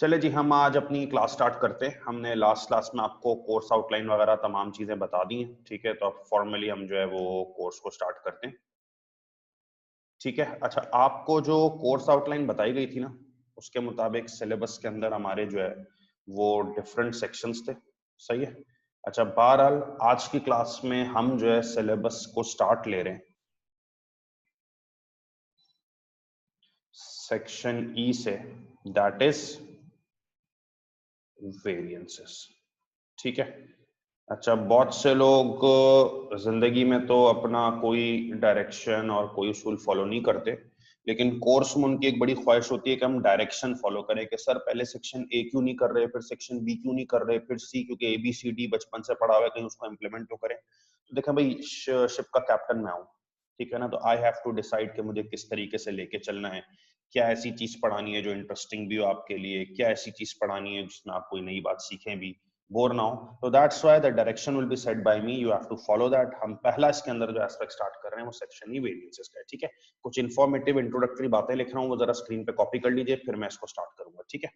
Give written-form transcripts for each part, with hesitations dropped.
चले जी, हम आज अपनी क्लास स्टार्ट करते हैं। हमने लास्ट क्लास में आपको कोर्स आउटलाइन वगैरह तमाम चीजें बता दी हैं, ठीक है। तो अब फॉर्मली हम जो है वो कोर्स को स्टार्ट करते हैं, ठीक है। अच्छा, आपको जो कोर्स आउटलाइन बताई गई थी ना, उसके मुताबिक सिलेबस के अंदर हमारे जो है वो डिफरेंट सेक्शंस थे, सही है। अच्छा, बहरहाल आज की क्लास में हम जो है सिलेबस को स्टार्ट ले रहे हैं सेक्शन ई से, दैट इज वेरिएंसेस, ठीक है। अच्छा, बहुत से लोग जिंदगी में तो अपना कोई डायरेक्शन और कोई उसूल फॉलो नहीं करते, लेकिन कोर्स में उनकी एक बड़ी ख्वाहिश होती है कि हम डायरेक्शन फॉलो करें, कि सर पहले सेक्शन ए क्यों नहीं कर रहे, फिर सेक्शन बी क्यों नहीं कर रहे, फिर सी, क्योंकि ए बी सी डी बचपन से पढ़ा हुआ है, कहीं उसको इम्प्लीमेंट तो करें। तो देखें भाई, शिप का कैप्टन मैं हूँ, ठीक है ना। तो आई हैव टू डिसाइड कि मुझे किस तरीके से लेके चलना है, क्या ऐसी चीज पढ़ानी है जो इंटरेस्टिंग भी हो आपके लिए, क्या ऐसी चीज पढ़ानी है जिसमें आप कोई नई बात सीखें भी, बोर ना हो। तो that's why the direction will be set by me, you have to follow that. हम पहला इसके अंदर जो एस्पेक्ट स्टार्ट कर रहे हैं वो सेक्शन ही वेरिएंसेस का है, ठीक है। कुछ इंफॉर्मेटिव इंट्रोडक्टरी बातें लिख रहा हूँ, वो जरा स्क्रीन पे कॉपी कर लीजिए, फिर मैं इसको स्टार्ट करूंगा, ठीक है।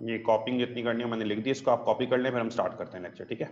ये कॉपिंग जितनी करनी है मैंने लिख दी, इसको आप कॉपी कर लें, फिर हम स्टार्ट करते हैं लेक्चर, ठीक है।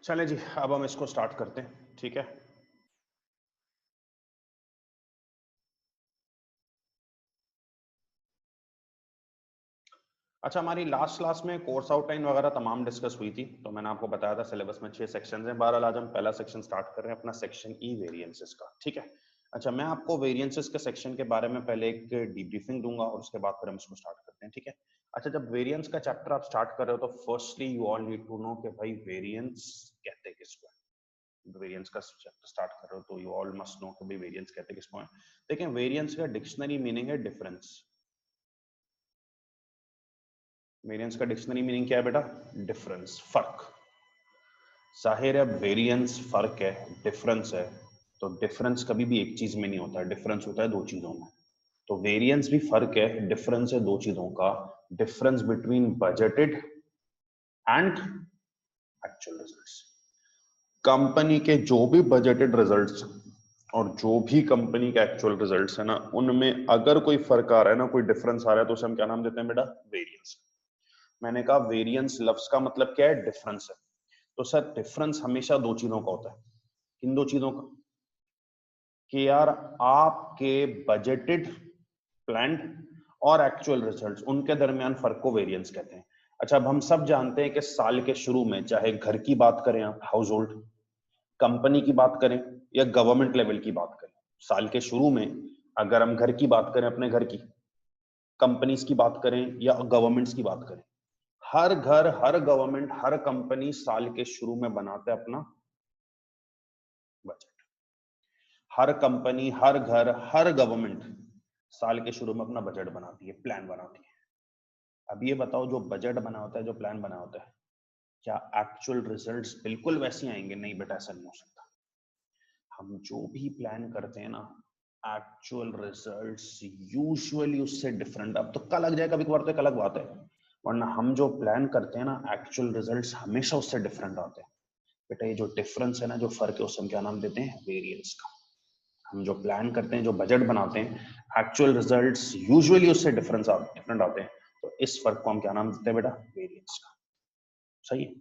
चले जी, अब हम इसको स्टार्ट करते हैं, ठीक है। अच्छा, हमारी लास्ट क्लास में कोर्स आउटलाइन वगैरह तमाम डिस्कस हुई थी, तो मैंने आपको बताया था सिलेबस में 6 सेक्शंस हैं। बहरहाल आज हम पहला सेक्शन स्टार्ट कर रहे हैं अपना सेक्शन ई वेरिएंसेस का, ठीक है। अच्छा, मैं आपको वेरिएंसेस के सेक्शन के बारे में पहले एक डीब्रीफिंग दूंगा और उसके बाद फिर हम इसको स्टार्ट करते हैं, ठीक है। अच्छा, जब वेरिएंस का चैप्टर आप स्टार्ट कर रहे हो तो firstly you all need to know कि भाई वेरिएंस कहते किसको है। वेरिएंस का चैप्टर स्टार्ट कर रहे हो तो यू ऑल मस्ट नो कि भाई वेरिएंस कहते किसको है। देखिए, वेरिएंस का डिक्शनरी मीनिंग है डिफरेंस। वेरिएंस का डिक्शनरी मीनिंग क्या है बेटा? डिफरेंस, फर्क। जाहिर है वेरिएंस फर्क है, डिफरेंस है, तो डिफरेंस कभी भी एक चीज में नहीं होता है, डिफरेंस होता है दो चीजों में। तो वेरिएंस भी फर्क है, डिफरेंस है दो चीजों का, difference between budgeted and actual results. Company के जो भी बजटेड रिजल्ट्स और जो भी कंपनी के एक्चुअल रिजल्ट्स है ना, उनमें अगर कोई फर्क आ रहा है ना, कोई डिफरेंस आ रहा है, तो उसे हम क्या नाम देते हैं बेटा? वेरिएंस। मैंने कहा वेरिएंस लफ्ज का मतलब क्या है? डिफरेंस है। तो सर डिफरेंस हमेशा दो चीजों का होता है। किन दो चीजों का? कि यार आपके बजटेड, प्लान्ड और एक्चुअल रिजल्ट्स, उनके दरमियान फर्क को वेरिएंस कहते हैं। अच्छा, अब हम सब जानते हैं कि साल के शुरू में चाहे घर की बात करें आप, हाउस होल्ड, कंपनी की बात करें या गवर्नमेंट लेवल की बात करें, साल के शुरू में अगर हम घर की बात करें, अपने घर की, कंपनीज की बात करें या गवर्नमेंट्स की बात करें, हर घर, हर गवर्नमेंट, हर कंपनी साल के शुरू में बनाते हैं अपना बजट। हर कंपनी, हर घर, हर गवर्नमेंट साल के शुरू में अपना बजट बनाती है, प्लान बनाती है। अब ये बताओ, जो बजट बना होता है, जो प्लान बना होता है, क्या एक्चुअल रिजल्ट्स बिल्कुल वैसे आएंगे? नहीं बेटा, ऐसा नहीं हो सकता। हम जो भी प्लान करते हैं ना, एक्चुअल रिजल्ट्स यूजुअली उससे डिफरेंट। अब तुक्का लग जाए कभी कभार तो एक अलग बात है, वरना हम जो प्लान करते हैं ना, एक्चुअल रिजल्ट्स हमेशा उससे डिफरेंट आते हैं। बेटा ये जो डिफरेंस है ना, जो फर्क है, उसे हम क्या नाम देते हैं? वेरिएंस का। हम जो प्लान करते हैं, जो बजट बनाते हैं, एक्चुअल रिजल्ट्स यूजुअली उससे डिफरेंट आते हैं, तो इस फर्क को हम क्या नाम देते हैं बेटा? वेरिएंस का। सही है।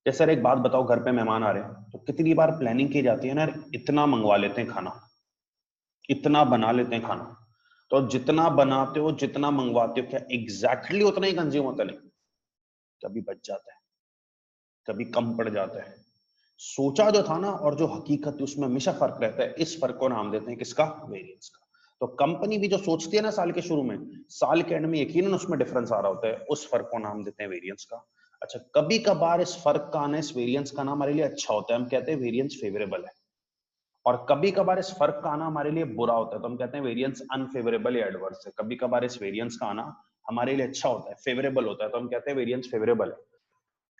जैसे सर एक बात बताओ, घर पे मेहमान आ रहे हैं तो कितनी बार प्लानिंग की जाती है ना, इतना मंगवा लेते हैं खाना, इतना बना लेते हैं खाना, तो जितना बनाते हो, जितना मंगवाते हो, क्या एग्जैक्टली उतना ही कंज्यूम होता? नहीं, कभी बच जाता है, कभी कम पड़ जाता है। सोचा जो था ना और जो हकीकत है उसमें हमेशा फर्क रहता है। इस फर्क को नाम देते हैं किसका? वेरिएंस का। तो कंपनी भी जो सोचती है ना साल के शुरू में, साल के एंड में यकीनन उसमें डिफरेंस आ रहा होता है, उस फर्क को नाम देते हैं वेरिएंस का। अच्छा, कभी कभार इस फर्क का आना, इस वेरिएंस का नाम हमारे लिए अच्छा होता है, हम कहते हैं वेरिएंस फेवरेबल है। और कभी कभार इस फर्क का आना हमारे लिए बुरा होता है, तो हम कहते हैं वेरिएंस अनफेवरेबल या एडवर्स है। कभी कभार इस वेरिएंस का आना हमारे लिए अच्छा होता है, फेवरेबल होता है, तो हम कहते हैं वेरिएंस फेवरेबल है।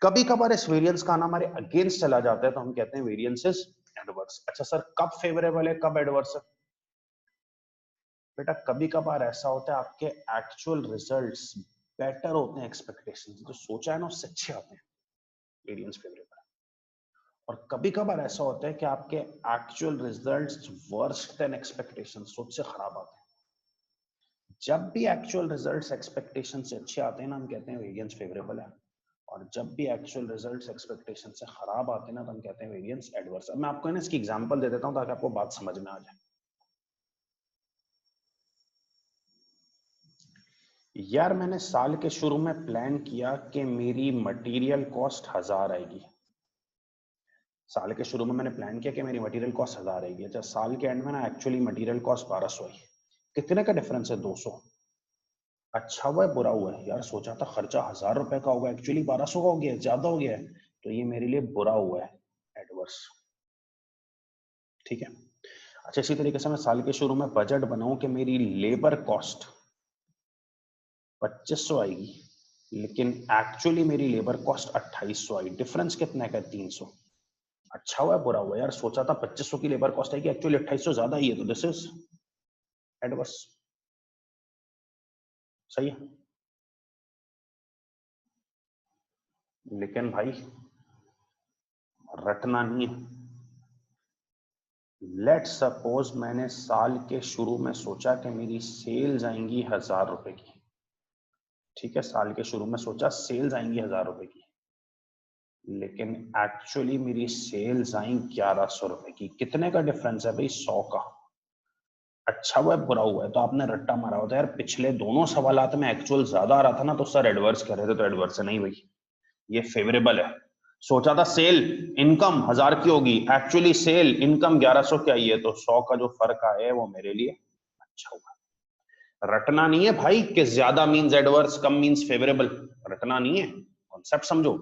कभी कभार इस वेरिएंस का आना हमारे अगेंस्ट चला जाता है, तो हम कहते हैं वेरिएंस इज एडवर्स। अच्छा सर, कब फेवरेबल है, कब एडवर्स है? बेटा कभी कभार ऐसा होता है आपके एक्चुअल रिजल्ट्स बेटर होते हैं एक्सपेक्टेशंस, जो सोचा है ना उससे अच्छे आते हैं, वेरिएंस फेवरेबल है। और कभी कभार ऐसा होता है कि आपके actual results worst then expectations, सोच से खराब आते हैं। जब भी एक्चुअल रिजल्ट्स एक्सपेक्टेशन से अच्छे आते हैं ना, हम कहते हैं वेरिएंस फेवरेबल है। और जब भी एक्चुअल रिजल्ट्स एक्सपेक्टेशन से खराब आते हैं ना, तो हम कहते हैं वेरिएंस एडवर्स। अब मैं आपको ना इसकी एग्जांपल दे देता हूं ताकि आपको बात समझ में आ जाए। यार मैंने साल के शुरू में प्लान किया कि मेरी मटेरियल कॉस्ट 1000 आएगी। साल के शुरू में मैंने प्लान किया कि मेरी मटेरियल कॉस्ट 1000 आएगी। अच्छा, साल के एंड में ना एक्चुअली मटेरियल कॉस्ट 1200 आई। कितने का डिफरेंस है? 200। अच्छा हुआ है बुरा हुआ है? यार सोचा था खर्चा 1000 रुपए का होगा, एक्चुअली 1200 का हो गया, ज्यादा हो गया है, तो ये मेरे लिए बुरा हुआ है, एडवर्स। ठीक है। अच्छा, इसी तरीके से मैं साल के शुरू में बजट बनाऊं कि मेरी लेबर कॉस्ट 2500 आएगी, लेकिन एक्चुअली मेरी लेबर कॉस्ट 2800 आई। डिफरेंस कितना का? 300। अच्छा हुआ बुरा हुआ? यार सोचा था 2500 की लेबर कॉस्ट आएगी, एक्चुअली 2800 ज्यादा ही है, तो दिस इज एडवर्स। सही है। लेकिन भाई रटना नहीं है। लेट सपोज मैंने साल के शुरू में सोचा कि मेरी सेल्स आएंगी 1000 रुपए की। ठीक है, साल के शुरू में सोचा सेल्स आएंगी 1000 रुपए की। लेकिन एक्चुअली मेरी सेल्स आई 1100 रुपए की। कितने का डिफरेंस है भाई? 100 का। अच्छा हुआ है बुरा हुआ है? तो आपने रट्टा मारा होता है यार। पिछले दोनों सवालात में एक्चुअल ज्यादा आ रहा था ना, तो सर एडवर्स कह रहे थे, तो एडवर्स है नहीं भाई, ये फेवरेबल है। सोचा था सेल इनकम 1000 की होगी, एक्चुअली सेल इनकम 1100 की आई है, तो 100 का जो फर्क आया है वो मेरे लिए अच्छा हुआ। रटना नहीं है भाई कि ज्यादा मींस एडवर्स, कम मींस फेवरेबल। रटना नहीं है, कॉन्सेप्ट समझो।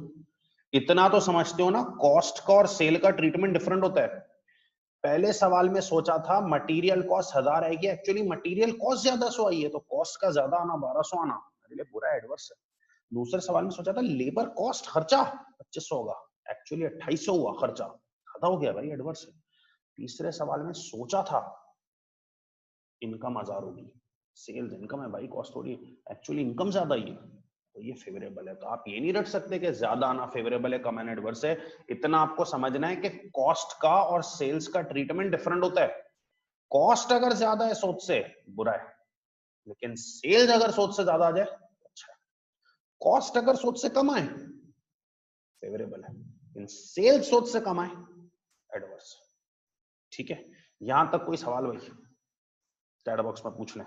इतना तो समझते हो ना, कॉस्ट का और सेल का ट्रीटमेंट डिफरेंट होता है। पहले सवाल में सोचा था मटेरियल कॉस्ट 1000 आएगी, एक्चुअली मटेरियल कॉस्ट ज्यादा 100 आई है, तो कॉस्ट का ज्यादा आना 1200 आना मेरे लिए बुरा एडवर्स है। दूसरे सवाल में सोचा था लेबर कॉस्ट खर्चा 2500 होगा, एक्चुअली 2800 हुआ खर्चा, आधा हो गया भाई, एडवर्स है। तीसरे सवाल में सोचा था इनकम 1000 होगी, सेल्स इनकम है भाई, कॉस्ट थोड़ी, एक्चुअली इनकम ज्यादा ही है, तो ये फेवरेबल है। तो आप ये नहीं रख सकते कि ज्यादा आना फेवरेबल है, कम आना एडवर्स है। इतना आपको समझना है कि कॉस्ट का और सेल्स का ट्रीटमेंट डिफरेंट होता है। कॉस्ट अगर ज्यादा है सोच से बुरा है, लेकिन सेल्स अगर सोच से ज्यादा आ जाए अच्छा है। कॉस्ट अगर सोच से कम आए फेवरेबल है, इन सेल्स सोच से कम आए एडवर्स। ठीक है, यहां तक कोई सवाल भाई? चैट बॉक्स में पूछ लें।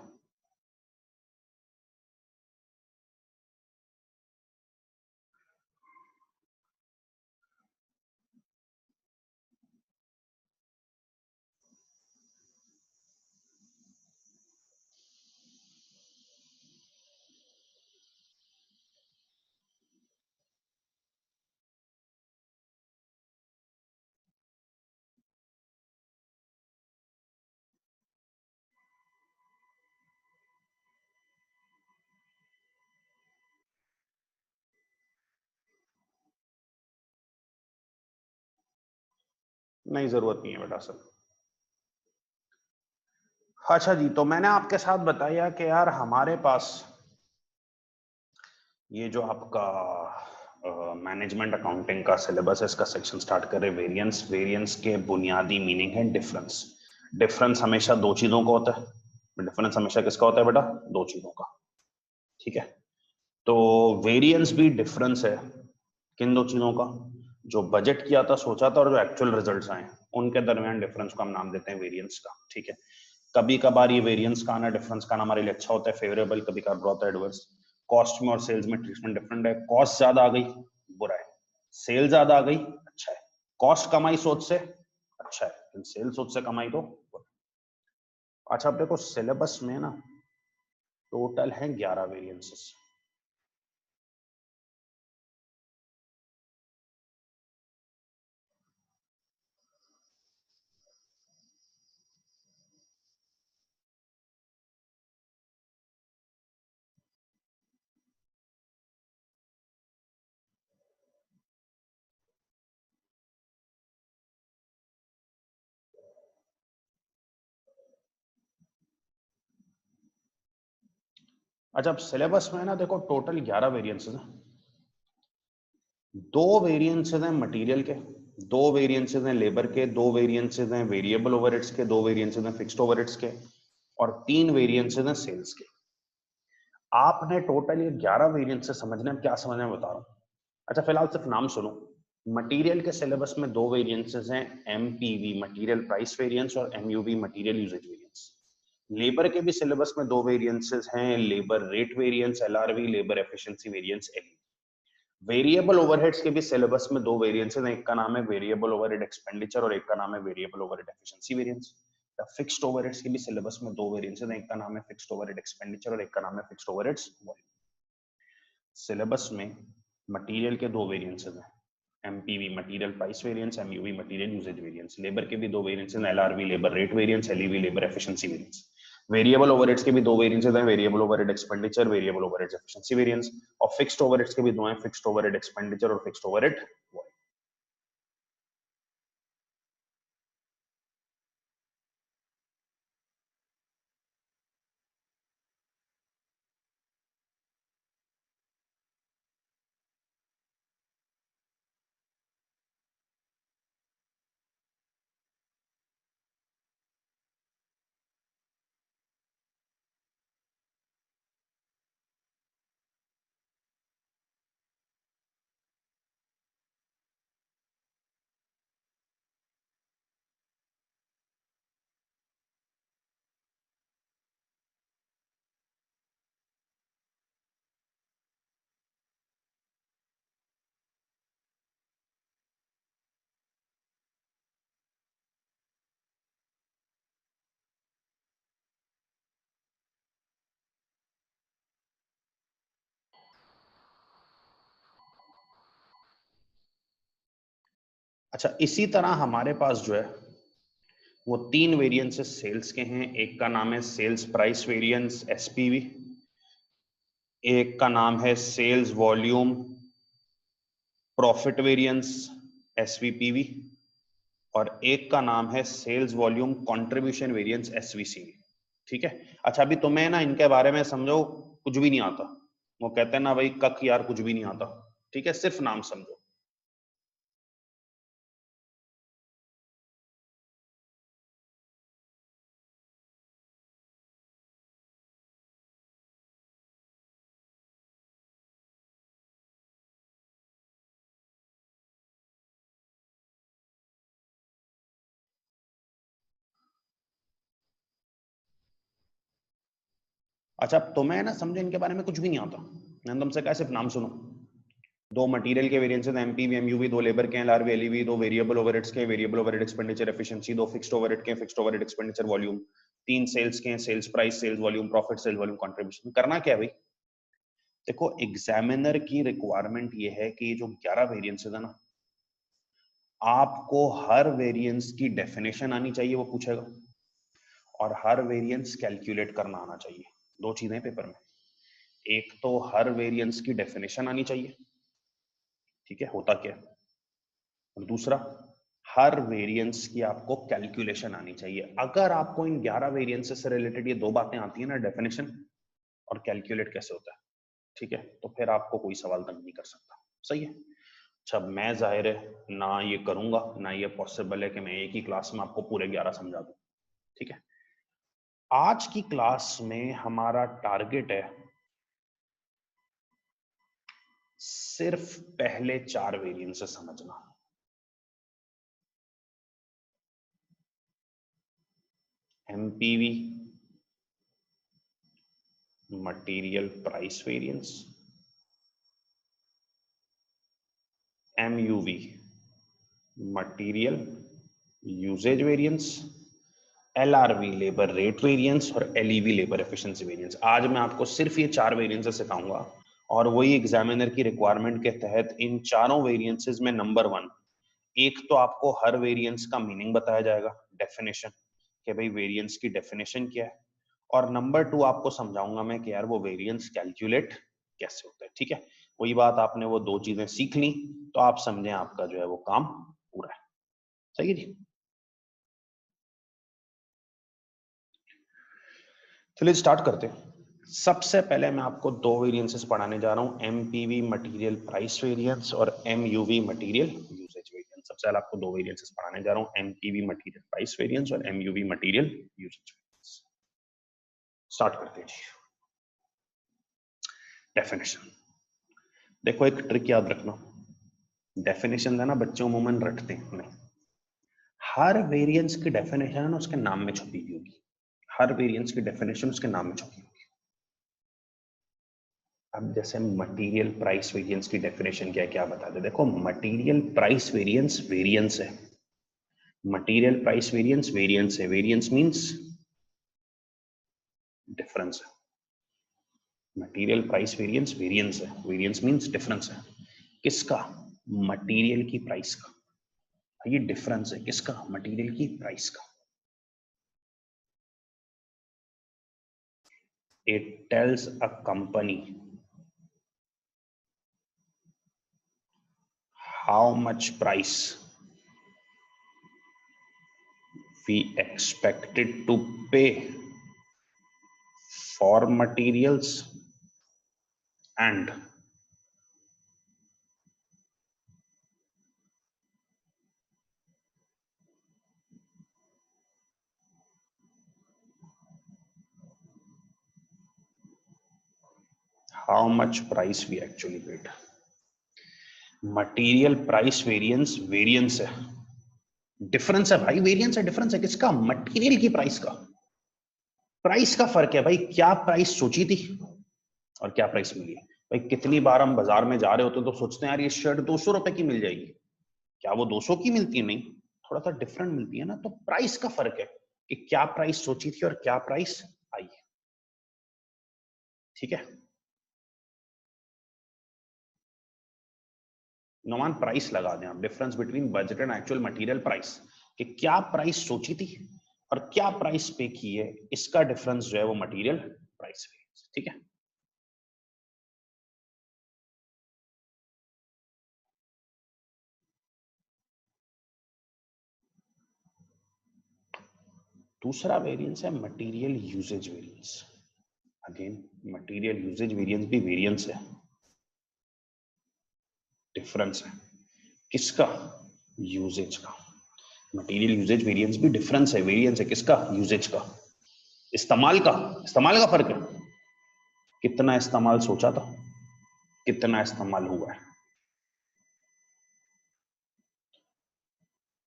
नहीं, जरूरत नहीं है बेटा सर। अच्छा जी, तो मैंने आपके साथ बताया कि यार हमारे पास ये जो आपका मैनेजमेंट अकाउंटिंग का सिलेबस है, इसका सेक्शन स्टार्ट करें वेरिएंस। वेरिएंस के बुनियादी मीनिंग है डिफरेंस। डिफरेंस हमेशा दो चीजों का होता है। डिफरेंस हमेशा किसका होता है बेटा? दो चीजों का। ठीक है, तो वेरिएंस भी डिफरेंस है। किन दो चीजों का? जो बजट किया था, सोचा था, और जो एक्चुअल रिजल्ट्स आए, उनके दरमियान डिफरेंस को हम नाम देते हैं वेरिएंस का। ठीक है, कभी कभार ये वेरिएंस का आना, डिफरेंस का आना हमारे लिए अच्छा होता है, फेवरेबल, कभी कभार बुरा होता है, एडवर्स। कॉस्ट में और सेल्स में ट्रीटमेंट डिफरेंट है। कॉस्ट ज्यादा आ गई बुरा है, सेल ज्यादा आ गई अच्छा है। कॉस्ट कमाई सोच से अच्छा है, सेल सोच से कमाई तो बुरा। अच्छा, अब देखो सिलेबस में ना टोटल है 11 वेरिएंसेस। अच्छा, अब सिलेबस में ना देखो टोटल 11 वेरिएंसेस हैं। दो वेरिएंसेस हैं मटेरियल के, दो वेरिएंसेस हैं लेबर के, दो वेरिएंसेस हैं वेरिएबल ओवरहेड्स के, दो वेरिएंसेस हैं फिक्स्ड ओवरहेड्स के, और तीन वेरिएंसेस हैं सेल्स के। आपने टोटल ये 11 वेरिएंसेस समझने में क्या समझना है बता रहा हूँ। अच्छा, फिलहाल सिर्फ नाम सुनो। मटेरियल के सिलेबस में दो वेरिएंसेस हैं, एमपीवी मटेरियल प्राइस वेरिएंस और MUV material usage variance. Labour के भी सिलेबस में दो वेरिएंसेस हैं, labour rate variance LRV, labour efficiency variance L. Variable overheads के भी सिलेबस में दो वेरिएंसेस हैं, एक का नाम है वेरिएबल ओवरहेड एक्सपेंडिचर और एक का नाम है variable overhead efficiency variance. Fixed overheads के भी सिलेबस में दो वेरिएंसेस हैं, एक का नाम है फिक्स्ड ओवरहेड एक्सपेंडिचर और एक का नाम है फिक्स्ड ओवरहेड्स वॉल्यूम। सिलेबस में मटेरियल के दो वेरिएंसेस हैं, MPV material price variance, MUV material usage variance. Labour के भी दो वेरिएंसेस हैं, LRV labour rate variance, LEV labour efficiency variance. Variable overheads के भी दो वेरिएंसेस हैं, variable overhead expenditure, variable overhead efficiency variance. और फिक्स्ड ओवरहेड्स के भी दो हैं, फिक्स्ड ओवरहेड एक्सपेंडिचर और फिक्स्ड ओवरहेड। अच्छा, इसी तरह हमारे पास जो है वो 3 वेरिएंसेस सेल्स के हैं। एक का नाम है सेल्स प्राइस वेरिएंस एसपीवी, एक का नाम है सेल्स वॉल्यूम प्रॉफिट वेरिएंस एसवीपीवी, और एक का नाम है सेल्स वॉल्यूम कंट्रीब्यूशन वेरिएंस एसवीसीवी। ठीक है। अच्छा, अभी तुम्हें ना इनके बारे में समझो कुछ भी नहीं आता, वो कहते हैं ना भाई कख यार कुछ भी नहीं आता। ठीक है, सिर्फ नाम समझो। अच्छा, तुम्हें ना समझो इनके बारे में कुछ भी नहीं आता, मैंने तुमसे कहा सिर्फ नाम सुनो। दो मटेरियल के वेरिएंसेस एमपीवी एमयूवी, दो लेबर के एलआरवी एलईवी, दो वेरिएबल ओवरहेड्स के वेरिएबल ओवरहेड एक्सपेंडिचर एफिशिएंसी, दो फिक्स्ड ओवरहेड के फिक्स्ड ओवरहेड एक्सपेंडिचर वॉल्यूम, तीन सेल्स के sales price sales volume profit sales volume contribution. करना क्या है भाई, देखो एग्जामिनर की रिक्वायरमेंट ये है कि जो 11 वेरिएंसेस है ना, आपको हर वेरिएंस की डेफिनेशन आनी चाहिए, वो पूछेगा, और हर वेरिएंस कैलकुलेट करना आना चाहिए। दो चीजें पेपर में, एक तो हर वेरिएंस की डेफिनेशन आनी चाहिए, ठीक है, होता क्या है, और दूसरा हर वेरिएंस की आपको कैलकुलेशन आनी चाहिए। अगर आपको इन 11 वेरिएंसेस से रिलेटेड ये दो बातें आती है ना, डेफिनेशन और कैलकुलेट कैसे होता है, ठीक है, तो फिर आपको कोई सवाल तंग नहीं कर सकता। सही है। अच्छा, मैं जाहिर है ना ये करूंगा ना ये पॉसिबल है कि मैं एक ही क्लास में आपको पूरे 11 समझा दूं। ठीक है, आज की क्लास में हमारा टारगेट है सिर्फ पहले 4 वेरिएंसेस समझना। MPV material price variance, MUV material usage variance, LRV labour rate variance, और एलईवी लेबर एफिशिएंसी वेरिएंस। आज मैं आपको सिर्फ ये 4 वेरिएंसेस सिखाऊंगा, और वही एग्जामिनर की रिक्वायरमेंट के तहत इन चारों वेरिएंसेस में नंबर 1, एक तो आपको हर वेरिएंस का मीनिंग बताया जाएगा, डेफिनेशन, कि भाई वेरिएंस की डेफिनेशन क्या है, और नंबर 2 आपको समझाऊंगा मैं कि यार वो वेरिएंस कैलकुलेट कैसे होता है। ठीक है, वही बात, आपने वो दो चीजें सीख ली तो आप समझें आपका जो है वो काम पूरा है। सही है जी। चलिए स्टार्ट करते हैं। सबसे पहले मैं आपको दो वेरिएंसेस पढ़ाने जा रहा हूं, एमपीवी मटेरियल प्राइस वेरिएंस और एमयूवी मटेरियल यूजेज वेरिएंस। सबसे पहले आपको दो वेरिएंसेस पढ़ाने जा रहा हूं, एमपीवी मटेरियल प्राइस वेरिएंस और MUV material usage variance. Start करते हैं जी। डेफिनेशन, देखो एक ट्रिक याद रखना, डेफिनेशन है ना बच्चे अमूमन रटते हैं नहीं, हर वेरिएंस की डेफिनेशन है ना उसके नाम में छुपी हुई होगी, हर वेरिएंस की डेफिनेशन उसके नाम में छुपी होगी। अब जैसे मटेरियल प्राइस वेरिएंस की डेफिनेशन क्या है, क्या बता दे, देखो मटेरियल प्राइस वेरिएंस वेरिएंस है, मटेरियल प्राइस वेरिएंस वेरिएंस है, वेरिएंस मींस डिफरेंस है, मटेरियल प्राइस वेरिएंस वेरिएंस है, वेरिएंस मींस डिफरेंस है। किसका, मटेरियल की प्राइस का, ये डिफरेंस है किसका, मटेरियल की प्राइस का। It tells a company how much price we expected to pay for materials and how much price we actually paid. Material price variance variance है, डिफरेंस है भाई, वेरिएंस है डिफरेंस है किसका, मटेरियल की प्राइस का। प्राइस का फर्क है भाई, क्या प्राइस सोची थी और क्या प्राइस मिली है। भाई कितनी बार हम बाजार में जा रहे होते तो सोचते हैं यार ये शर्ट 200 रुपए की मिल जाएगी, क्या वो 200 की मिलती है, नहीं, थोड़ा सा डिफरेंट मिलती है ना, तो प्राइस का फर्क है कि क्या प्राइस सोची थी और क्या प्राइस आई। ठीक है, नोमान प्राइस लगा दें आप, difference between budget and actual material price, कि क्या प्राइस सोची थी और क्या प्राइस पे की है, इसका डिफरेंस जो है वो मटेरियल प्राइस वेरिएंस। ठीक है, दूसरा वेरिएंस है material usage variance. Again material usage variance भी वेरिएंस है, डिफरेंस है किसका, यूजेज का। मटेरियल यूजेज वेरिएंस भी डिफरेंस है, वेरिएंस है किसका, यूजेज का, इस्तेमाल का। इस्तेमाल का फर्क है, कितना इस्तेमाल सोचा था, कितना इस्तेमाल हुआ है।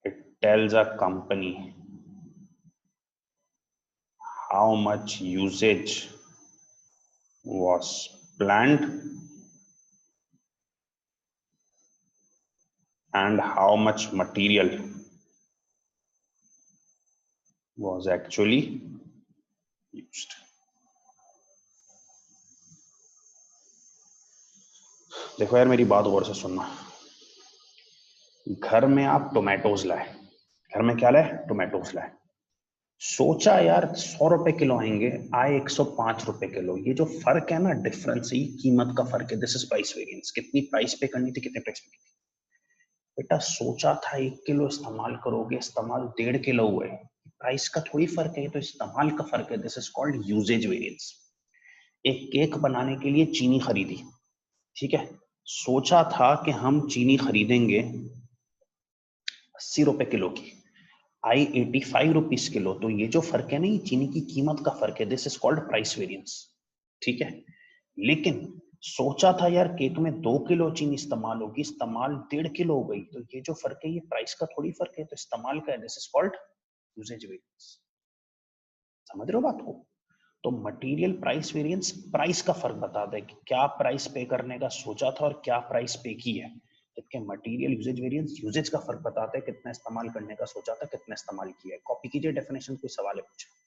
It tells a company how much usage was planned and how much material was actually used. देखो यार मेरी बात गौर से सुनना, घर में आप टोमेटोज लाए, घर में क्या लाए, टोमेटोज लाए, सोचा यार 100 रुपए किलो आएंगे, आए 105 रुपए किलो। ये जो फर्क है ना, डिफरेंस, ये कीमत का फर्क है, दिस इज प्राइस वेरिएंस। कितनी प्राइस पे करनी थी, कितने प्राइस पे करनी थी। बेटा सोचा था 1 किलो इस्तेमाल करोगे, इस्तेमाल 1.5 किलो हुए, प्राइस का थोड़ी फर्क है, ये तो इस्तेमाल का फर्क है। This is called usage variance. एक केक बनाने के लिए चीनी खरीदी, ठीक है, सोचा था कि हम चीनी खरीदेंगे 80 रुपए किलो की, आई 85 रुपीज किलो। तो ये जो फर्क है ना, ये चीनी की कीमत का फर्क है, this is called price variance. ठीक है, लेकिन सोचा था यार केक में 2 किलो चीनी इस्तेमाल होगी, इस्तेमाल 1.5 किलो हो गई, तो ये जो फर्क है ये प्राइस का थोड़ी फर्क है, तो इस्तेमाल का है, this is called usage variance. समझ रहे हो बात को। तो मटेरियल प्राइस वेरिएंस प्राइस का फर्क बताता है कि क्या प्राइस पे करने का सोचा था और क्या प्राइस पे की है, जबकि मटेरियल यूजेज वेरिएंस यूजेज का फर्क बताता है, कितना इस्तेमाल करने का सोचा था, कितना इस्तेमाल किया है। कॉपी कीजिए डेफिनेशन, कोई सवाल है पूछे।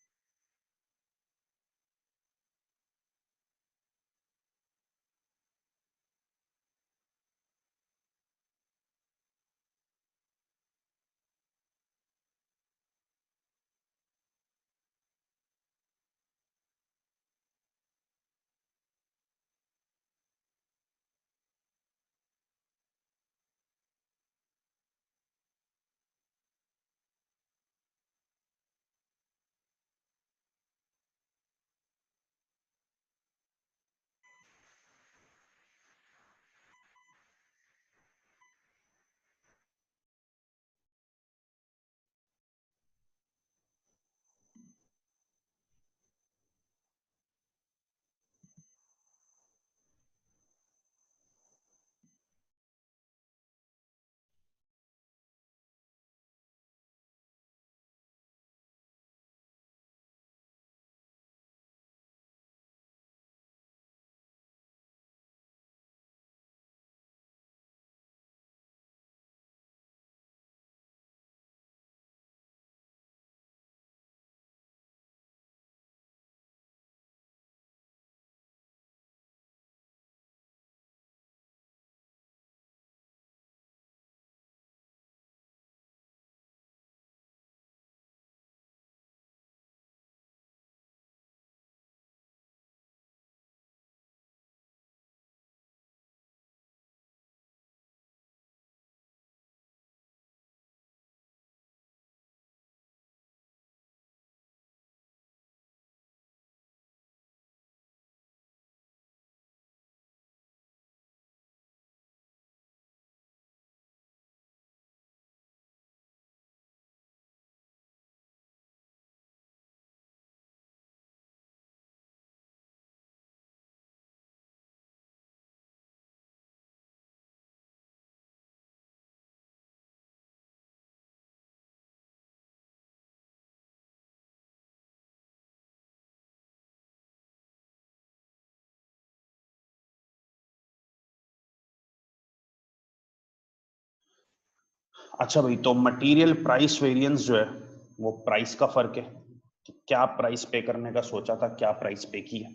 अच्छा भाई, तो मटेरियल प्राइस वेरिएंस जो है वो प्राइस का फर्क है, कि क्या प्राइस पे करने का सोचा था, क्या प्राइस पे की है,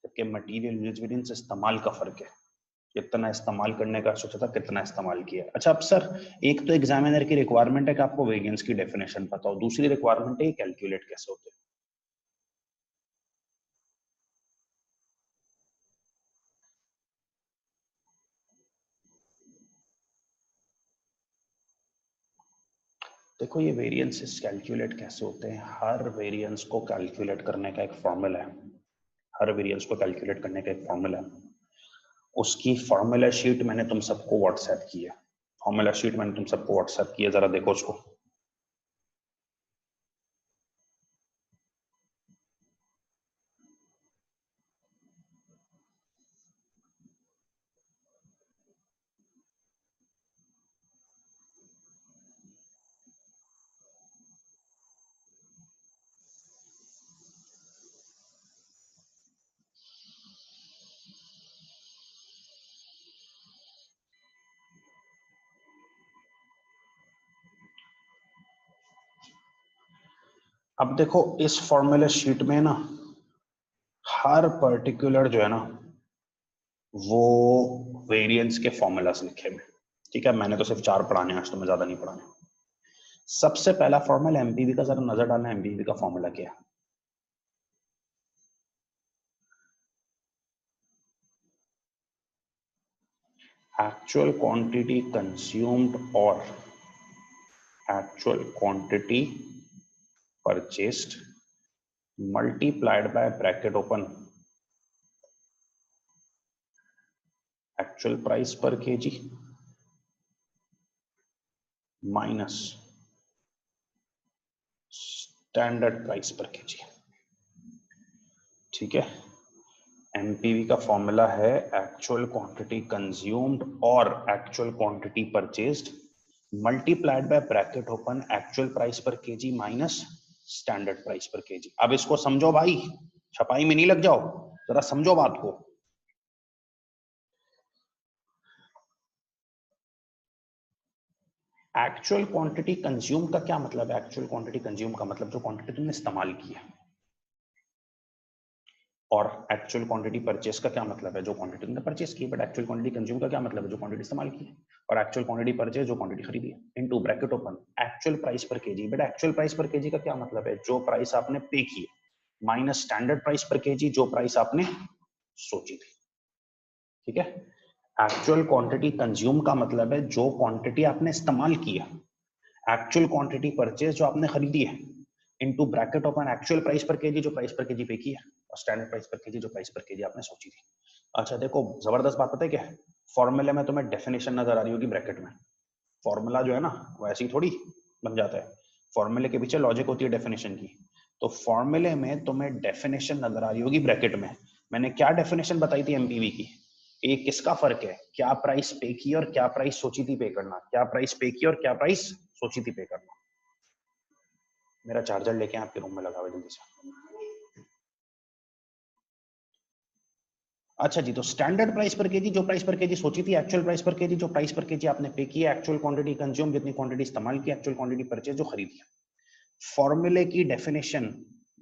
जबकि मटेरियल यूजेज वेरिएंस इस्तेमाल का फर्क है। कितना इस्तेमाल करने का सोचा था, कितना इस्तेमाल किया। अच्छा अब सर, एक तो एग्जामिनर की रिक्वायरमेंट है कि आपको वेरिएंस की डेफिनेशन पता हो, दूसरी रिक्वायरमेंट है कैलकुलेट कैसे होते हैं। देखो ये वेरिएंसेस कैलकुलेट कैसे होते हैं, हर वेरिएंस को कैलकुलेट करने का एक फॉर्मूला है, हर वेरिएंस को कैलकुलेट करने का एक फॉर्मूला है। उसकी फॉर्मूला शीट मैंने तुम सबको व्हाट्सएप की है, फॉर्मूला शीट मैंने तुम सबको व्हाट्सएप की है, जरा देखो उसको। अब देखो इस फॉर्मूला शीट में ना हर पर्टिकुलर जो है ना वो वेरिएंस के फॉर्मूलास लिखे हुए, ठीक है। मैंने तो सिर्फ 4 पढ़ाने हैं आज, तो मैं ज्यादा नहीं पढ़ाने। सबसे पहला फॉर्मूला एमपीवी का, जरा नजर डालना एमपीवी का फॉर्मूला क्या है। एक्चुअल क्वांटिटी कंज्यूम्ड और actual quantity purchased multiplied by bracket open actual price पर केजी माइनस स्टैंडर्ड प्राइस पर केजी, ठीक है। एमपीवी का फॉर्मूला है एक्चुअल क्वांटिटी कंज्यूम्ड और actual quantity purchased multiplied by bracket open actual price पर KG minus standard price पर KG. अब इसको समझो भाई, छपाई में नहीं लग जाओ, जरा समझो बात को। एक्चुअल क्वांटिटी कंज्यूम का क्या मतलब है, एक्चुअल क्वांटिटी कंज्यूम का मतलब जो क्वांटिटी तुमने इस्तेमाल की है। और एक्चुअल क्वांटिटी परचेस का क्या मतलब है, जो क्वांटिटी तुमने परचेस की है। बट एक्चुअल क्वांटिटी कंज्यूम का क्या मतलब है, जो क्वांटिटी इस्तेमाल की है। और एक्चुअल क्वांटिटी परचेस, जो क्वांटिटी खरीदी है, into bracket open actual price पर केजी। बट एक्चुअल प्राइस पर केजी का क्या मतलब है, जो प्राइस आपने पे की है माइनस स्टैंडर्ड प्राइस पर केजी, जो प्राइस आपने सोची थी, ठीक है। एक्चुअल क्वांटिटी कंज्यूम का मतलब है जो क्वांटिटी आपने इस्तेमाल की है, एक्चुअल क्वांटिटी परचेज जो आपने खरीदी है, into bracket open actual price पर केजी, जो प्राइस पर केजी पे की है, और स्टैंडर्ड प्राइस पर केजी, जो प्राइस पर केजी आपने सोची थी। अच्छा देखो जबरदस्त बात पता है क्या है, फॉर्मूले में तुम्हें डेफिनेशन नजर आ रही होगी ब्रैकेट में। फॉर्मूला जो है ना वो ऐसे ही थोड़ी बन जाता है, फॉर्मूले के पीछे लॉजिक होती है डेफिनेशन की। तो फॉर्मूले में तुम्हें डेफिनेशन नजर आ रही होगी ब्रैकेट में। मैंने क्या डेफिनेशन बताई थी एमपीवी की, ये किसका फर्क है, क्या प्राइस पे की और क्या प्राइस सोची थी पे करना, क्या प्राइस पे की और क्या प्राइस सोची थी पे करना। मेरा चार्जर लेके आपके रूम में लगा हुआ जल्दी से। अच्छा जी, तो स्टैंडर्ड प्राइस पर केजी, जो प्राइस पर केजी सोची थी, एक्चुअल प्राइस पर केजी, जो प्राइस पर केजी आपने पे किया, एक्चुअल क्वांटिटी कंज्यूम, जितनी क्वांटिटी इस्तेमाल की, एक्चुअल क्वांटिटी परचेज, जो खरीदी। फॉर्मूले की डेफिनेशन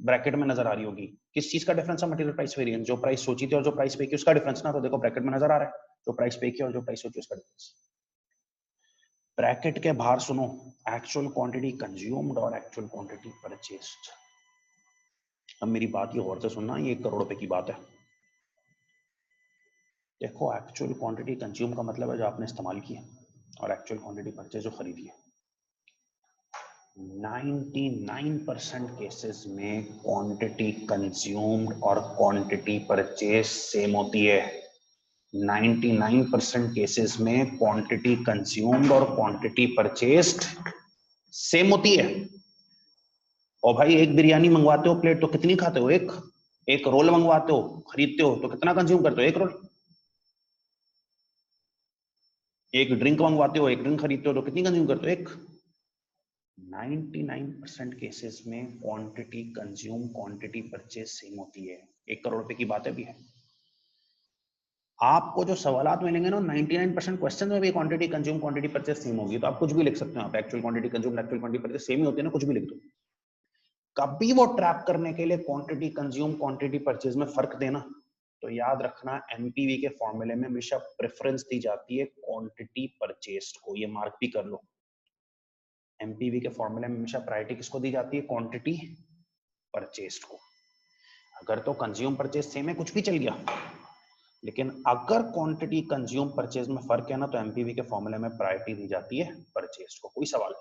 ब्रैकेट में नजर आ रही होगी। किस चीज का डिफरेंस है, मटेरियल प्राइस वेरिएंस, जो प्राइस सोची थी और जो प्राइस पे की उसका डिफरेंस ना। तो देखो ब्रैकेट में नजर आ रहा है, जो प्राइस पे की और जो प्राइस सोची उसका डिफरेंस। ब्रैकेट के बाहर सुनो, एक्चुअल क्वांटिटी कंज्यूम्ड और एक्चुअल क्वांटिटी परचेस्ड। अब मेरी बात ये गौर से सुनना, ये 1 करोड़ रुपए की बात है। देखो एक्चुअल क्वांटिटी कंज्यूम का मतलब है जो आपने इस्तेमाल किया, और एक्चुअल क्वांटिटी परचेज जो खरीदी है। 99% केसेस में क्वांटिटी कंज्यूम्ड और क्वांटिटी परचेज सेम होती है। 99% केसेस में क्वांटिटी कंज्यूम्ड और क्वांटिटी परचेस्ड सेम होती है। और भाई एक बिरयानी मंगवाते हो प्लेट तो कितनी खाते हो, एक एक रोल मंगवाते हो खरीदते हो तो कितना कंज्यूम करते हो, एक रोल। एक ड्रिंक मंगवाते हो, एक ड्रिंक खरीदते हो तो कितनी कंज्यूम करते हो, एक। 99% केसेस में quantity consume quantity purchase same होती है। 1 करोड़ रुपए की बात है भी है। आपको जो सवालात मिलेंगे ना 99% क्वेश्चन में भी quantity consume quantity purchase same होगी, तो आप कुछ भी लिख सकते हो। आप actual quantity consume actual quantity purchase same ही होती है ना, कुछ भी लिख दो। कभी वो ट्रैप करने के लिए क्वांटिटी कंज्यूम क्वांटिटी परचेज में फर्क देना, तो याद रखना एमपीवी के फॉर्मूले में हमेशा प्रेफरेंस दी जाती है क्वांटिटी परचेस्ड को, ये मार्क भी कर लो। एमपीवी के फॉर्मूले में हमेशा प्रायोरिटी किसको दी जाती है? क्वांटिटी परचेस्ड को। अगर तो कंज्यूम परचेज सेम है, कुछ भी चल गया, लेकिन अगर क्वांटिटी कंज्यूम परचेज में फर्क है ना, तो एमपीवी के फॉर्मूले में प्रायोरिटी दी जाती है परचेज को। कोई सवाल?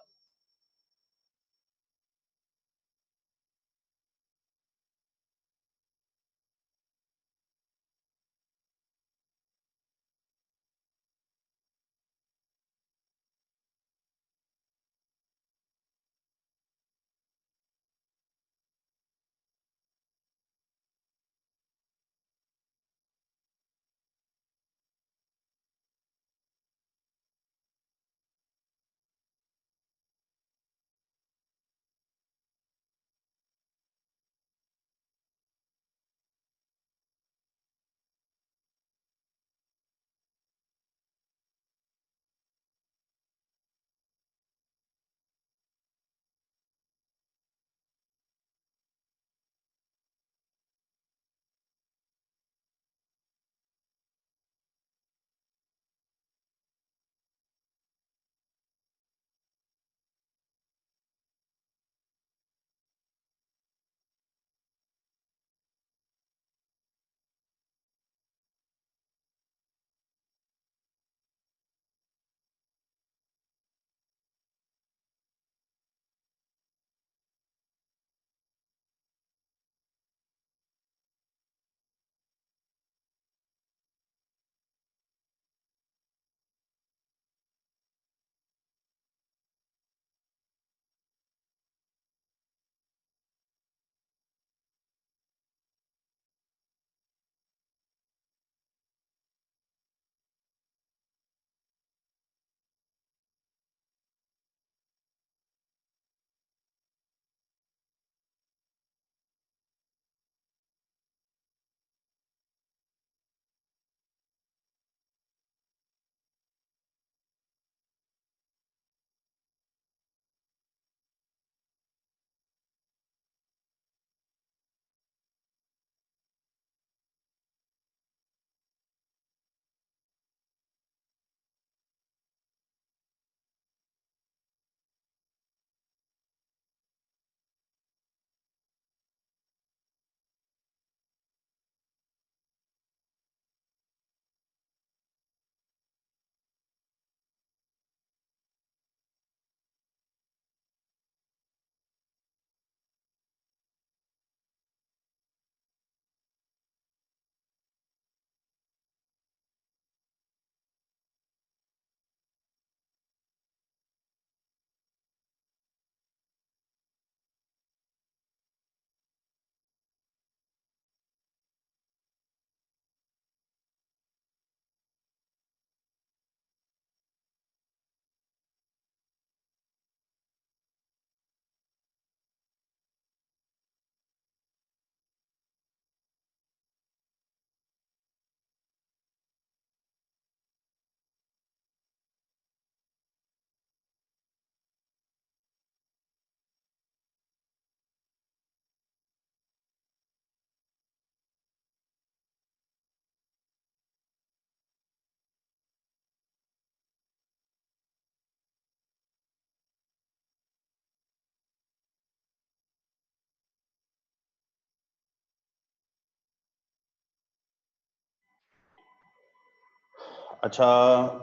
अच्छा,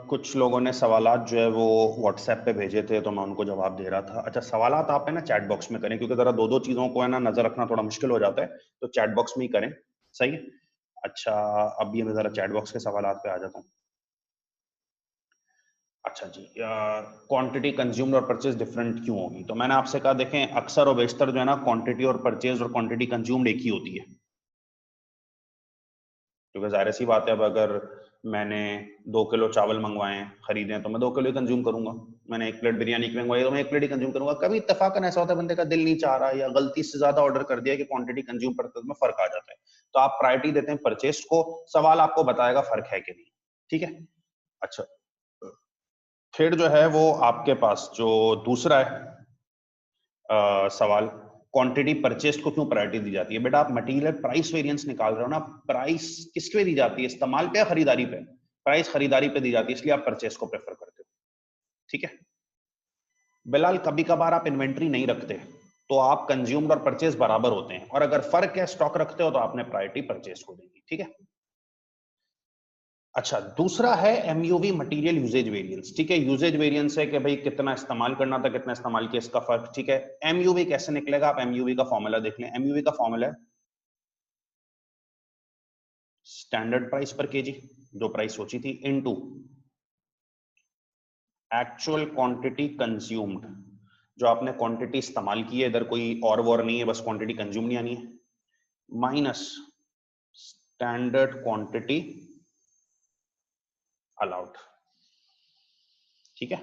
कुछ लोगों ने सवालात जो है वो व्हाट्सएप पे भेजे थे, तो मैं उनको जवाब दे रहा था। अच्छा, सवालात आप है ना चैट बॉक्स में करें, क्योंकि जरा दो दो चीजों को है ना नजर रखना थोड़ा मुश्किल हो जाता है, तो चैट बॉक्स में ही करें। सही है। अच्छा, अब ये मैं जरा चैट बॉक्स के सवालात पे आ जाता हूँ। अच्छा जी, क्वांटिटी कंज्यूम्ड और परचेज डिफरेंट क्यों होगी? तो मैंने आपसे कहा, देखें अक्सर और बेशतर जो है ना क्वांटिटी और परचेज और क्वांटिटी कंज्यूम्ड एक ही होती है, क्योंकि जाहिर सी बात है, अब अगर मैंने 2 किलो चावल मंगवाए हैं, खरीदे हैं, तो मैं 2 किलो ही कंज्यूम करूंगा। मैंने 1 प्लेट बिरयानी की मंगवाई तो मैं 1 प्लेट ही कंज्यूम करूंगा। कभी इत्तेफाकन ऐसा होता है बंदे का दिल नहीं चाह रहा या गलती से ज्यादा ऑर्डर कर दिया कि क्वांटिटी कंज्यूम परचेज में फर्क आ जाता है, तो आप प्रायोरिटी देते हैं परचेज को। सवाल आपको बताएगा फर्क है कि नहीं। ठीक है। अच्छा, फिर जो है वो आपके पास जो दूसरा है सवाल, क्वांटिटी परचेज को क्यों प्रायोरिटी दी जाती है? बेटा आप मटेरियल प्राइस वेरिएंस निकाल रहे हो ना, प्राइस किस पे दी जाती है? इस्तेमाल पे या खरीदारी पे? प्राइस खरीदारी पे दी जाती है, इसलिए आप परचेज को प्रेफर करते हो। ठीक है बिलाल, कभी कभार आप इन्वेंट्री नहीं रखते तो आप कंज्यूम्ड और परचेज बराबर होते हैं, और अगर फर्क है स्टॉक रखते हो तो आपने प्रायोरिटी परचेज को देगी। ठीक है अच्छा, दूसरा है एमयूवी मटेरियल यूजेज वेरिएंस। ठीक है, यूजेज वेरिएंस है कि भाई कितना इस्तेमाल करना था, कितना इस्तेमाल किया, इसका फर्क। ठीक है, एमयूवी कैसे निकलेगा? आप एमयूवी का फॉर्मूला देख लें। एमयूवी का फॉर्मूला है स्टैंडर्ड प्राइस पर केजी, जो प्राइस सोची थी, इनटू एक्चुअल क्वांटिटी कंज्यूम्ड, जो आपने क्वांटिटी इस्तेमाल की है, इधर कोई और वॉर नहीं है, बस क्वांटिटी कंज्यूम नहीं आनी है, माइनस स्टैंडर्ड क्वांटिटी अलाउड। ठीक है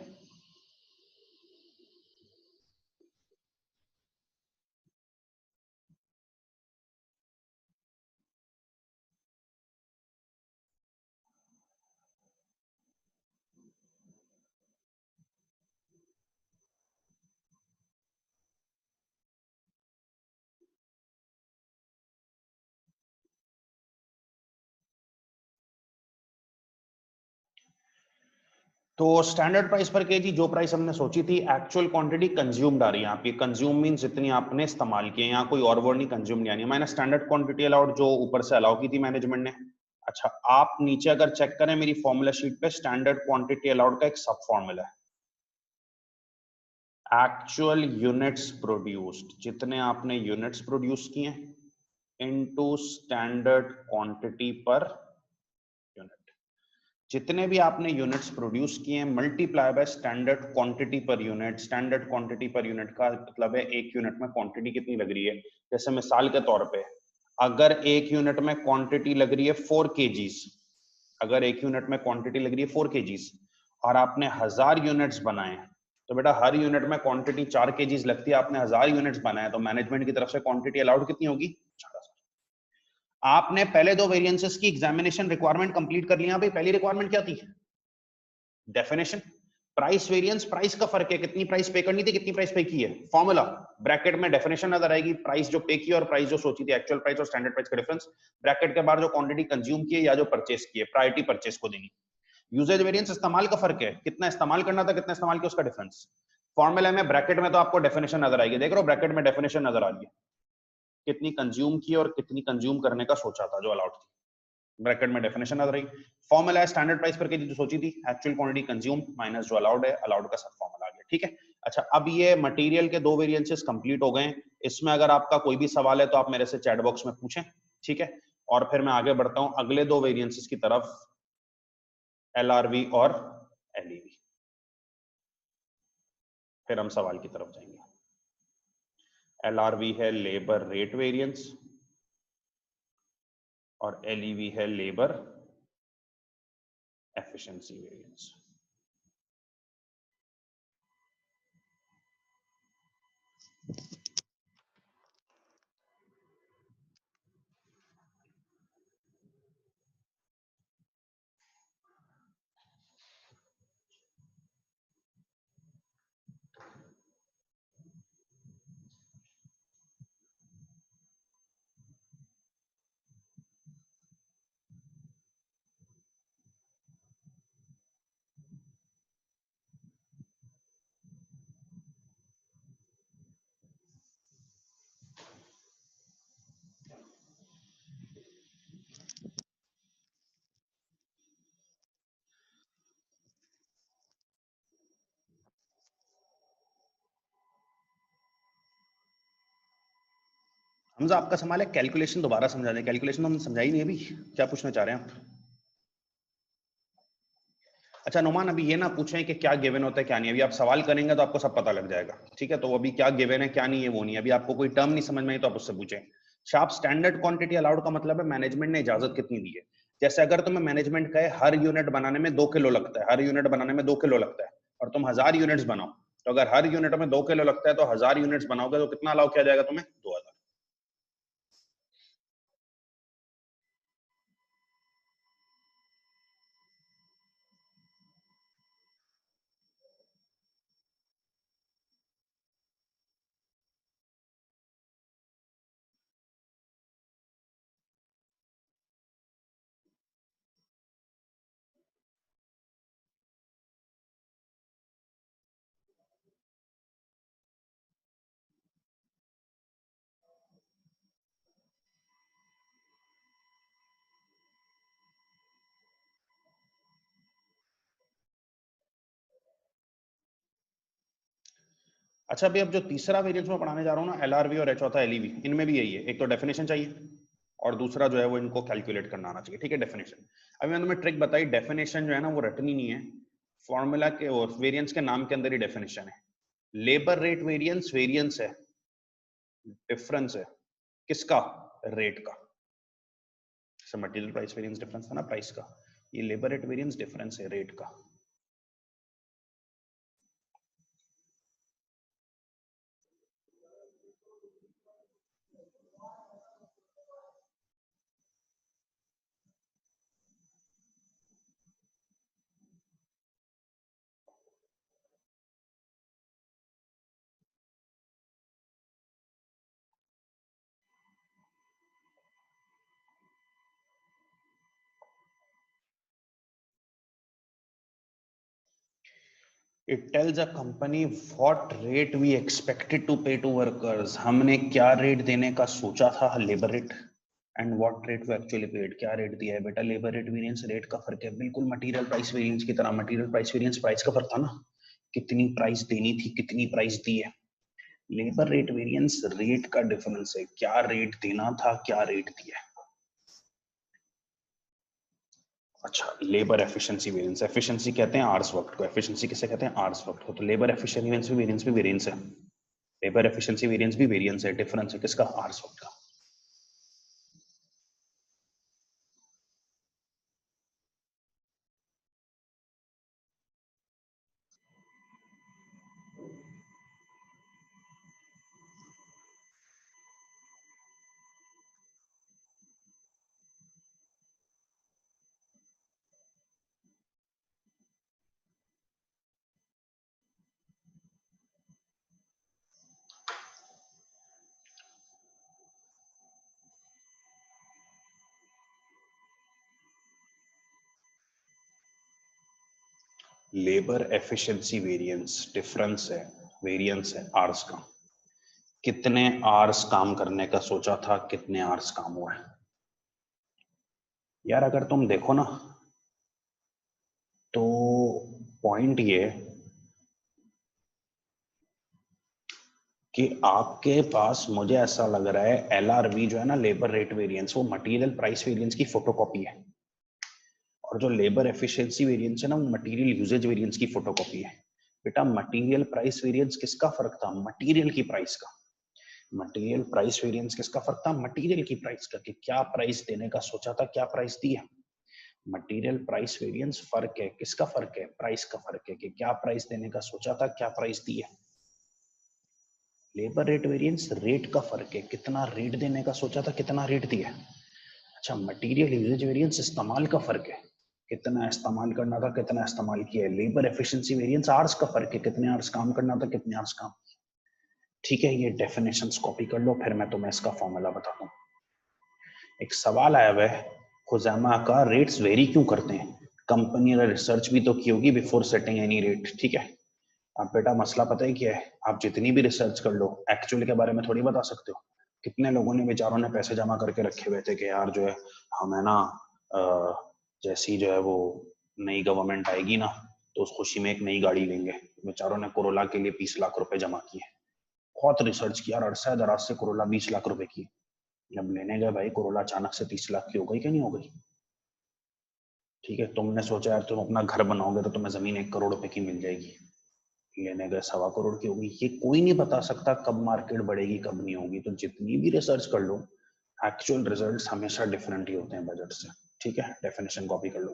तो स्टैंडर्ड प्राइस पर केजी जो प्राइस हमने सोची थी, एक्चुअल क्वांटिटी कंज्यूम्ड आ रही है यहाँ पे। कंज्यूम मीन जितनी आपने इस्तेमाल की है, यहाँ कोई और वर्ड नहीं, कंज्यूम नहीं आनी है। मैंने स्टैंडर्ड क्वांटिटी अलाउड जो ऊपर से अलाउ की थी मैनेजमेंट ने। अच्छा, आप नीचे अगर चेक करें मेरी फॉर्मूला शीट पे, स्टैंडर्ड क्वांटिटी अलाउड का एक सब फॉर्मूला है एक्चुअल यूनिट्स प्रोड्यूस्ड, जितने आपने यूनिट्स प्रोड्यूस किए into standard quantity per unit. जितने भी आपने यूनिट्स प्रोड्यूस किए हैं multiply by standard quantity per unit. Standard quantity per unit का मतलब है एक यूनिट में क्वांटिटी कितनी लग रही है। जैसे मिसाल के तौर पे, अगर एक यूनिट में क्वांटिटी लग रही है 4 kgs, अगर एक यूनिट में क्वांटिटी लग रही है 4 kgs और आपने 1000 यूनिट्स बनाए, तो बेटा हर यूनिट में क्वांटिटी 4 kgs लगती है, आपने 1000 यूनिट्स बनाए, तो मैनेजमेंट की तरफ से क्वांटिटी अलाउड कितनी होगी? आपने पहले दो वेरिएंसेस की एग्जामिनेशन रिक्वायरमेंट कंप्लीट कर लिया। भाई पहली रिक्वायरमेंट क्या थी? डेफिनेशन। प्राइस वेरिएंस, प्राइस का फर्क है, कितनी प्राइस पे करनी थी, कितनी प्राइस पे की है, फॉर्मूला ब्रैकेट में डेफिनेशन नजर आएगी, प्राइस जो पे की और प्राइस जो सोची थी, एक्चुअल प्राइस और स्टैंडर्ड प्राइस का डिफरेंस, ब्रैकेट के बाहर जो क्वांटिटी कंज्यूम की है या जो परचेस की है, प्रायोरिटी परचेस को देनी। यूजेज वेरिएंस इस्तेमाल का फर्क है, कितना इस्तेमाल करना था, कितना इस्तेमाल किया, उसका डिफरेंस। फॉर्मूला में ब्रैकेट में तो आपको डेफिनेशन नजर आएगी, देख रहे हो ब्रैकेट में डेफिनेशन नजर आ रही है, कितनी कंज्यूम की और कितनी कंज्यूम करने का सोचा था जो अलाउड थी, ब्रैकेट में डेफिनेशन आ रही। फॉर्मूला है स्टैंडर्ड प्राइस पर केजी जो सोची थी, एक्चुअल क्वांटिटी कंज्यूम माइनस जो अलाउड है, अलाउड का सब फॉर्मूला आ गया। ठीक है अच्छा, अब ये मटेरियल के दो वेरिएंसेस कंप्लीट हो गए। इसमें अगर आपका कोई भी सवाल है तो आप मेरे से चैट बॉक्स में पूछें। ठीक है, और फिर मैं आगे बढ़ता हूं अगले दो वेरिएंसेस की तरफ, एलआरवी और एलईवी, फिर हम सवाल की तरफ जाएंगे। एलआरवी है लेबर रेट वेरिएंस और एलईवी है लेबर एफिशिएंसी वेरिएंस। हमजा आपका सवाल है कैलकुलेशन दोबारा समझा दें। कैलकुलेशन तो हमने समझाई नहीं अभी, क्या पूछना चाह रहे हैं आप? अच्छा नुमान, अभी ये ना पूछें कि क्या गिवन होता है क्या नहीं, अभी आप सवाल करेंगे तो आपको सब पता लग जाएगा। ठीक है, तो अभी क्या गिवन है क्या नहीं है वो नहीं, अभी आपको कोई टर्म नहीं समझ में आई तो आप उससे पूछें। शार्प स्टैंडर्ड क्वांटिटी अलाउड का मतलब है मैनेजमेंट ने इजाजत कितनी दी है। जैसे अगर तुम्हें मैनेजमेंट कहे हर यूनिट बनाने में 2 किलो लगता है, हर यूनिट बनाने में 2 किलो लगता है, और तुम 1000 यूनिट्स बनाओ, तो अगर हर यूनिट में 2 किलो लगता है तो 1000 यूनिट्स बनाओगे तो कितना अलाउ किया जाएगा तुम्हें? 2000। अच्छा, अभी अब जो तीसरा वेरिएंस मैं पढ़ाने जा रहा हूँ ना, एलआरवी और चौथा एलईवी, इनमें भी यही है, एक तो डेफिनेशन चाहिए और दूसरा जो है वो इनको कैलकुलेट करना आना चाहिए। ठीक है, डेफिनेशन। अभी मैंने तुम्हें ट्रिक बताई, डेफिनेशन जो है ना वो रटनी नहीं है, फॉर्मूला के और वेरिएंस के नाम के अंदर ही डेफिनेशन है। लेबर रेट वेरिएंस, वेरिएंस है, डिफरेंस है किसका? रेट का। जैसे मटेरियल प्राइस वेरिएंस डिफरेंस था ना प्राइस का, ये लेबर रेट वेरिएंस डिफरेंस है रेट का। It tells a company what rate we expected to pay to workers. हमने क्या रेट देने का सोचा था, labour rate, and what rate we actually paid. क्या रेट दिया है बेटा? लेबर रेट वेरिएंस रेट का फर्क है, बिल्कुल मटेरियल प्राइस वेरिएंस की तरह। मटेरियल प्राइस वेरिएंस प्राइस का फर्क था ना, कितनी प्राइस देनी थी, कितनी प्राइस दी है। लेबर रेट वेरिएंस रेट का डिफरेंस है, क्या रेट देना था, क्या रेट दिया है। अच्छा, लेबर एफिशिएंसी वेरिएंस, एफिशिएंसी कहते हैं आवर्स वर्क को, एफिशिएंसी किसे कहते हैं? आवर्स वर्क को। तो लेबर एफिशिएंसी वेरिएंस भी वेरिएंस है, लेबर एफिशिएंसी वेरिएंस भी वेरिएंस है, डिफरेंस है किसका? आवर्स वर्क का। लेबर एफिशिएंसी वेरिएंस डिफरेंस है, वेरिएंस है आवर्स का। कितने आवर्स काम करने का सोचा था, कितने आवर्स काम हुआ है। यार अगर तुम देखो ना, तो पॉइंट ये कि आपके पास, मुझे ऐसा लग रहा है, एलआरवी जो है ना, लेबर रेट वेरिएंस, वो मटेरियल प्राइस वेरिएंस की फोटोकॉपी है, और जो लेबर एफिशिएंसी वेरिएंस है ना, वो मटेरियल यूजेज वेरिएंस की फोटोकॉपी है। बेटा मटेरियल प्राइस वेरिएंस किसका फर्क था? मटेरियल की प्राइस का। मटेरियल प्राइस वेरिएंस किसका फर्क था? मटेरियल की प्राइस का, कि क्या प्राइस देने का सोचा था, क्या प्राइस दी है। मटेरियल प्राइस वेरिएंस फर्क है, किसका फर्क है? प्राइस का फर्क है, कि क्या प्राइस देने का सोचा था, क्या प्राइस दी है। लेबर रेट वेरिएंस रेट का फर्क है, कितना रेट देने का सोचा था, कितना रेट दिया। अच्छा, मटेरियल यूजेज वेरिएंस इस्तेमाल का फर्क है, कितना इस्तेमाल करना था, कितना इस्तेमाल किया है। लेबर एफिशिएंसी वेरिएंस आवर्स का फर्क है, कितने आवर्स काम करना था, कितने आवर्स काम। ठीक है, ये डेफिनेशंस कॉपी कर लो, फिर मैं तुम्हें इसका फॉर्मूला बताता हूँ। एक सवाल आया हुआ है, खुजैमा का रेट्स वेरी क्यों करते हैं। कंपनी ने रिसर्च भी तो की होगी बिफोर सेटिंग एनी रेट। ठीक है, अब बेटा मसला पता है क्या है, आप जितनी भी रिसर्च कर लो, एक्चुअल के बारे में थोड़ी बता सकते हो। कितने लोगों ने, बेचारों ने पैसे जमा करके रखे हुए थे कि यार जो है हमें ना जैसी जो है वो नई गवर्नमेंट आएगी ना, तो उस खुशी में एक नई गाड़ी लेंगे। बेचारों ने कोरोला के लिए 20 लाख रुपए जमा किए, बहुत रिसर्च किया और अरसा दराज से कोरोला 20 लाख रुपए की। जब लेने गए भाई, कोरोला अचानक से 30 लाख की हो गई, क्या नहीं हो गई। ठीक है, तुमने सोचा यार तुम अपना घर बनाओगे तो तुम्हें जमीन 1 करोड़ रुपए की मिल जाएगी, लेने गए 1.25 करोड़ की होगी। ये कोई नहीं बता सकता कब मार्केट बढ़ेगी, कब नहीं होगी। तो जितनी भी रिसर्च कर लो, एक्चुअल रिजल्ट्स हमेशा डिफरेंट ही होते हैं बजट से। ठीक है, डेफिनेशन कॉपी कर लो।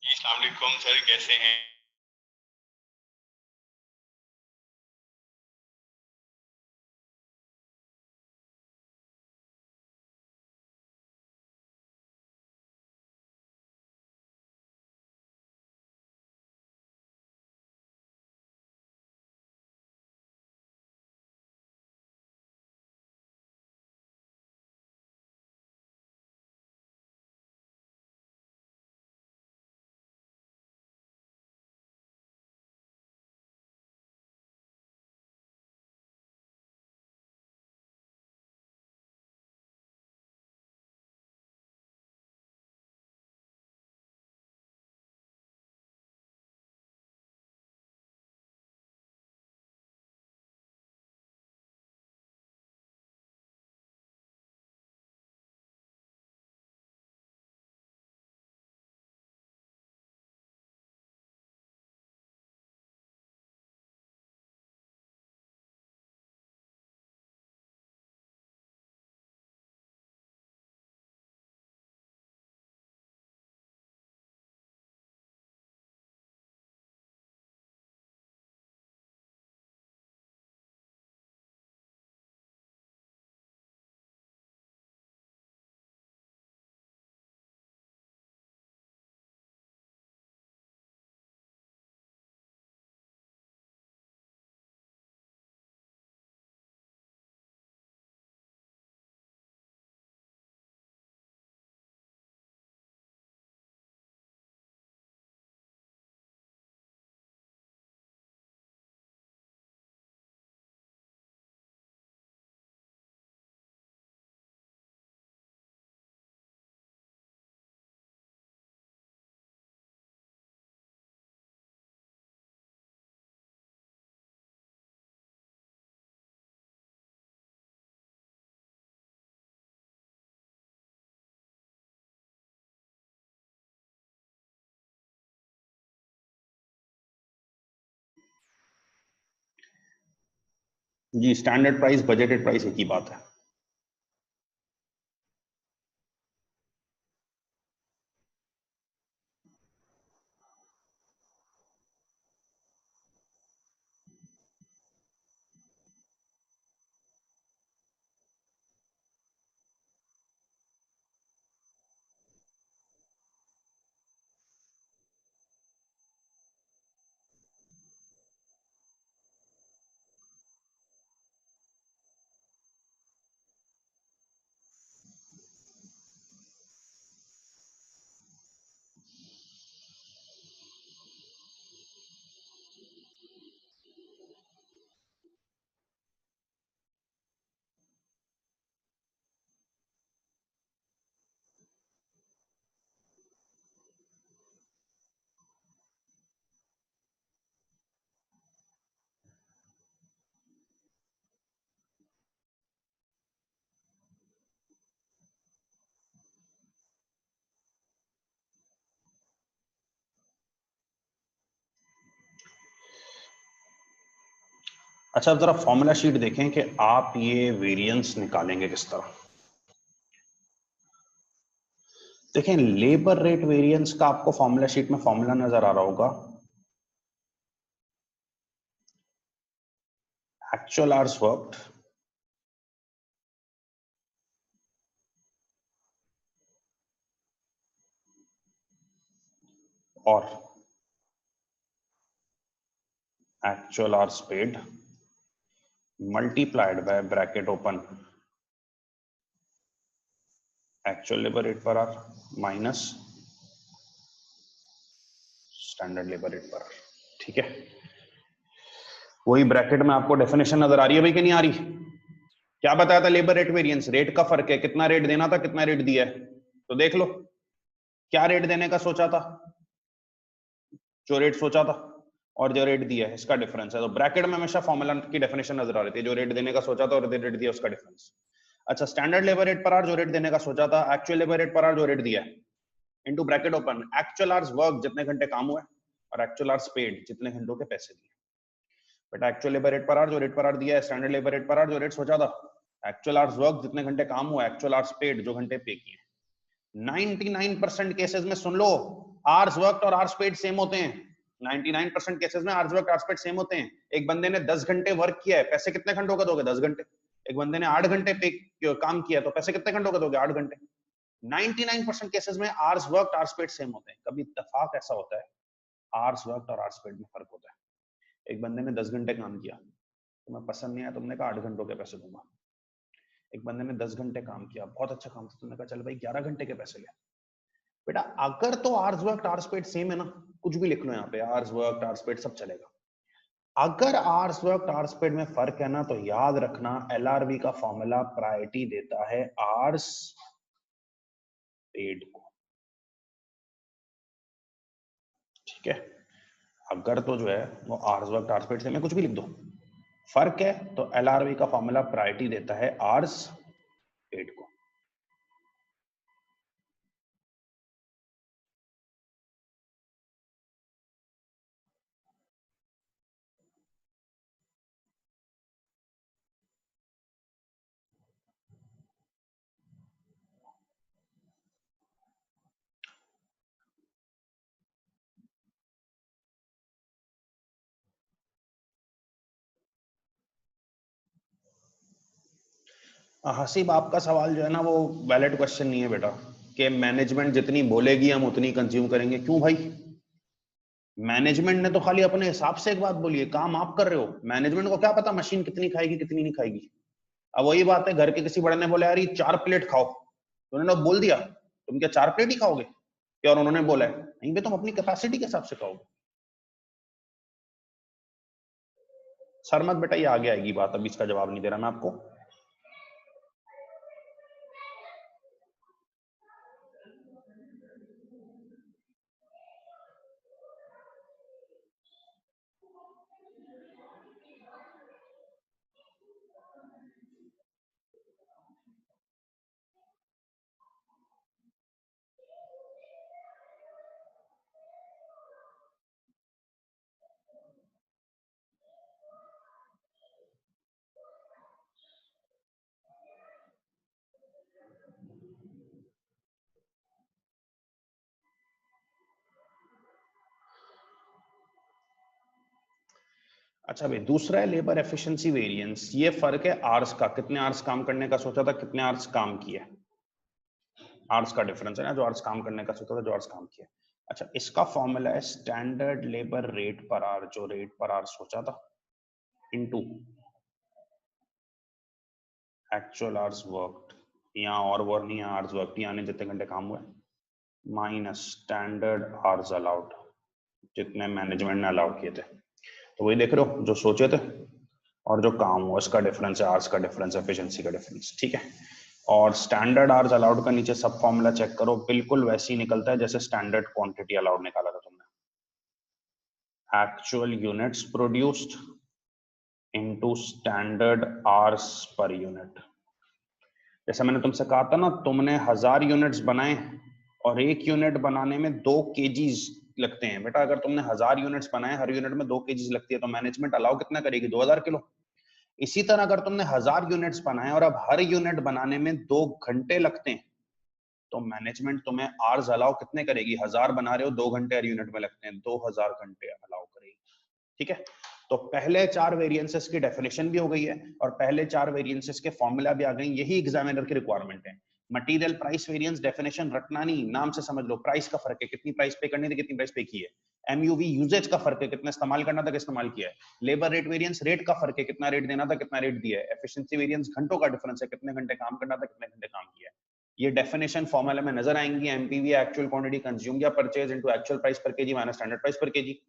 अस्सलाम वालेकुम सर, कैसे हैं? जी, स्टैंडर्ड प्राइस बजटेड प्राइस एक ही बात है। अच्छा, अब जरा फॉर्मूला शीट देखें कि आप ये वेरिएंस निकालेंगे किस तरह। देखें, लेबर रेट वेरिएंस का आपको फॉर्मूला शीट में फॉर्मूला नजर आ रहा होगा, एक्चुअल आवर्स वर्क्ड और actual hours paid multiplied by bracket open actual labour rate per hour minus standard labour rate per hour. ठीक है, वही ब्रैकेट में आपको डेफिनेशन नजर आ रही है भाई कि नहीं आ रही? क्या बताया था? लेबर रेट वेरिएंस, रेट का फर्क है, कितना रेट देना था कितना रेट दिया है। तो देख लो क्या रेट देने का सोचा था, जो रेट सोचा था और जो रेट दिया है इसका डिफरेंस है। तो ब्रैकेट में हमेशा फॉर्मूला की डेफिनेशन नजर आ रही थी, जो रेट देने का सोचा था और रेट दिया उसका डिफरेंस। अच्छा, standard labour rate per hour जो रेट देने का सोचा था, actual labour rate per hour जो रेट दिया है, into bracket open actual hours work जितने घंटे काम हुए और एक्चुअल आवर्स पेड जितने घंटों के पैसे दिए। बेटा actual labour rate per hour जो रेट पर आवर दिया है, standard labour rate per hour जो रेट सोचा था, एक्चुअल आवर्स वर्क जितने घंटे काम हुआ, एक्चुअल आवर्स पेड जो घंटे पे किए। 99% केसेस में सुन लो, आवर्स वर्क और आवर्स पेड सेम होते हैं। 99% केसेस में hours work hours paid same होते हैं। एक बंदे ने 10 घंटे वर्क किया है, पैसे कितने घंटों का दोगे? 10 घंटे। एक बंदे ने 8 घंटे पे काम किया तो पैसे कितने घंटों का दोगे? 8 घंटे। 99% केसेस में hours work hours paid same होते हैं। कभी इत्तेफाक ऐसा होता है आवर्स वर्क और आवर्स पेड में फर्क होता है। एक बंदे ने 10 घंटे काम किया, तुम्हें पसंद नहीं आया, तुमने कहा 8 घंटों के पैसे दूंगा। एक बंदे ने 10 घंटे काम किया, बहुत अच्छा काम था, तुमने कहा चल भाई 11 घंटे के पैसे ले। बेटा अगर तो hours work hours paid same है ना, कुछ भी लिख लो यहाँ पे, आवर्स वर्क आवर्स पेड सब चलेगा। अगर आवर्स वर्क आवर्स पेड में फर्क है ना, तो याद रखना एलआरबी का फॉर्मूला प्रायोरिटी देता है आवर्स पेड को। ठीक है, अगर तो जो है वो hours work hours paid same है, कुछ भी लिख दो, फर्क है तो एलआरबी का फॉर्मूला प्रायोरिटी देता है आवर्स पेड को। हसीब, आपका सवाल जो है ना वो वैलिड क्वेश्चन नहीं है बेटा, कि मैनेजमेंट जितनी बोलेगी हम उतनी कंज्यूम करेंगे। क्यों भाई? मैनेजमेंट ने तो खाली अपने हिसाब से एक बात बोली है, काम आप कर रहे हो, मैनेजमेंट को क्या पता मशीन कितनी खाएगी कितनी नहीं खाएगी। अब वही बात है, घर के किसी बड़े ने बोला यार ये 4 प्लेट खाओ, तो उन्होंने बोल दिया तुम क्या 4 प्लेट ही खाओगे? क्या और उन्होंने बोला है नहीं भाई तुम अपनी कैपेसिटी के हिसाब से खाओगे। सर मत बेटा, ये आगे आएगी बात, अभी इसका जवाब नहीं दे रहा मैं आपको। अच्छा भाई, दूसरा है लेबर एफिशिएंसी वेरिएंस। ये फर्क है आवर्स का, कितने आवर्स काम करने का सोचा था, कितने आवर्स काम किए, आवर्स का डिफरेंस है ना, जो आवर्स काम करने का सोचा था, जो आवर्स काम किए। अच्छा, इसका फॉर्मूला है standard labour rate per hour, जो रेट पर आवर सोचा था, इनटू एक्चुअल आवर्स वर्कड, यहाँ और वो नहीं है, आवर्स वर्कड यानी जितने घंटे काम हुए, माइनस स्टैंडर्ड आवर्स अलाउड, जितने मैनेजमेंट ने अलाउ किए थे। तो वही देख रहे हो, जो सोचे थे और जो काम हुआ उसका डिफरेंस है, आवर्स का डिफरेंस, एफिशिएंसी का डिफरेंस, ठीक है। और स्टैंडर्ड आवर्स अलाउड का नीचे सब फॉर्मूला चेक करो, बिल्कुल वैसे ही निकलता है जैसे स्टैंडर्ड क्वांटिटी अलाउड निकाला था तुमने, actual units produced into standard hours per unit. जैसा मैंने तुमसे कहा था ना, तुमने 1000 यूनिट्स बनाए और एक यूनिट बनाने में 2 केजीज लगते हैं बेटा। अगर तुमने 1000 यूनिट्स बनाए, हर यूनिट में 2 केजीज लगती है, तो मैनेजमेंट अलाउ कितना करेगी, 2000 किलो। इसी तरह अगर तुमने 1000 यूनिट्स बनाए और अब हर यूनिट बनाने में 2 घंटे लगते हैं, तो मैनेजमेंट तुम्हें आवर्स अलाउ कितने करेगी, 1000 बना रहे हो, 2 घंटे हर यूनिट में लगते हैं, 2000 घंटे अलाउ करेगी, ठीक है। तो पहले 4 वेरिएंसेस की डेफिनेशन भी हो गई है और पहले 4 वेरिएंसेस के फॉर्मूला भी आ गए। यही एग्जामिनर की रिक्वायरमेंट है। मटेरियल प्राइस वेरिएंस डेफिनेशन रटना नहीं, नाम से समझ लो, प्राइस का फर्क है, कितनी प्राइस पे करनी थी, कितनी प्राइस पे की है। एमयूवी यूजेज का फर्क है, कितना इस्तेमाल करना था, कितना इस्तेमाल किया है। लेबर रेट वेरिएंस रेट का फर्क है, कितना रेट देना था, कितना रेट दिया है। एफिशिएंसी वेरिएंस घंटों का डिफरेंस है, कितने घंटे काम करना था, कितने घंटे काम किया है। ये डेफिनेशन फॉर्मूला में नजर आएंगी। एमपीवी एक्चुअल क्वांटिटी कंज्यूम या परचेज इनटू एक्चुअल प्राइस पर केजी माइनस स्टैंडर्ड प्राइस पर केजी।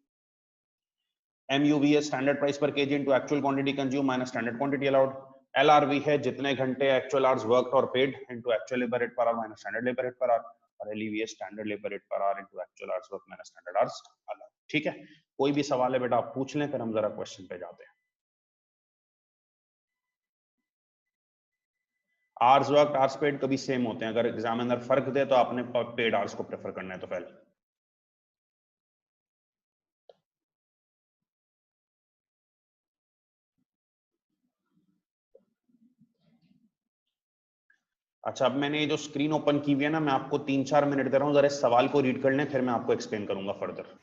MUV है स्टैंडर्ड प्राइस पर KG into actual quantity consume minus standard quantity allowed. LRV है जितने घंटे एक्चुअल आवर्स वर्कड और paid into actual labour rate per hour minus standard labour rate per hour. और LEV है standard labour rate पर hour into actual hours worked minus standard hours allowed, ठीक है। कोई भी सवाल है बेटा आप पूछ लें, फिर हम जरा क्वेश्चन पे जाते हैं। आवर्स वर्कड आवर्स पेड कभी सेम होते हैं, अगर एग्जामिनर फर्क दे तो आपने पेड आवर्स को प्रेफर करना है। तो पहले अच्छा, अब मैंने ये जो स्क्रीन ओपन की हुई है ना, मैं आपको 3-4 मिनट दे रहा हूँ, जरा इस सवाल को रीड कर लें, फिर मैं आपको एक्सप्लेन करूंगा फर्दर।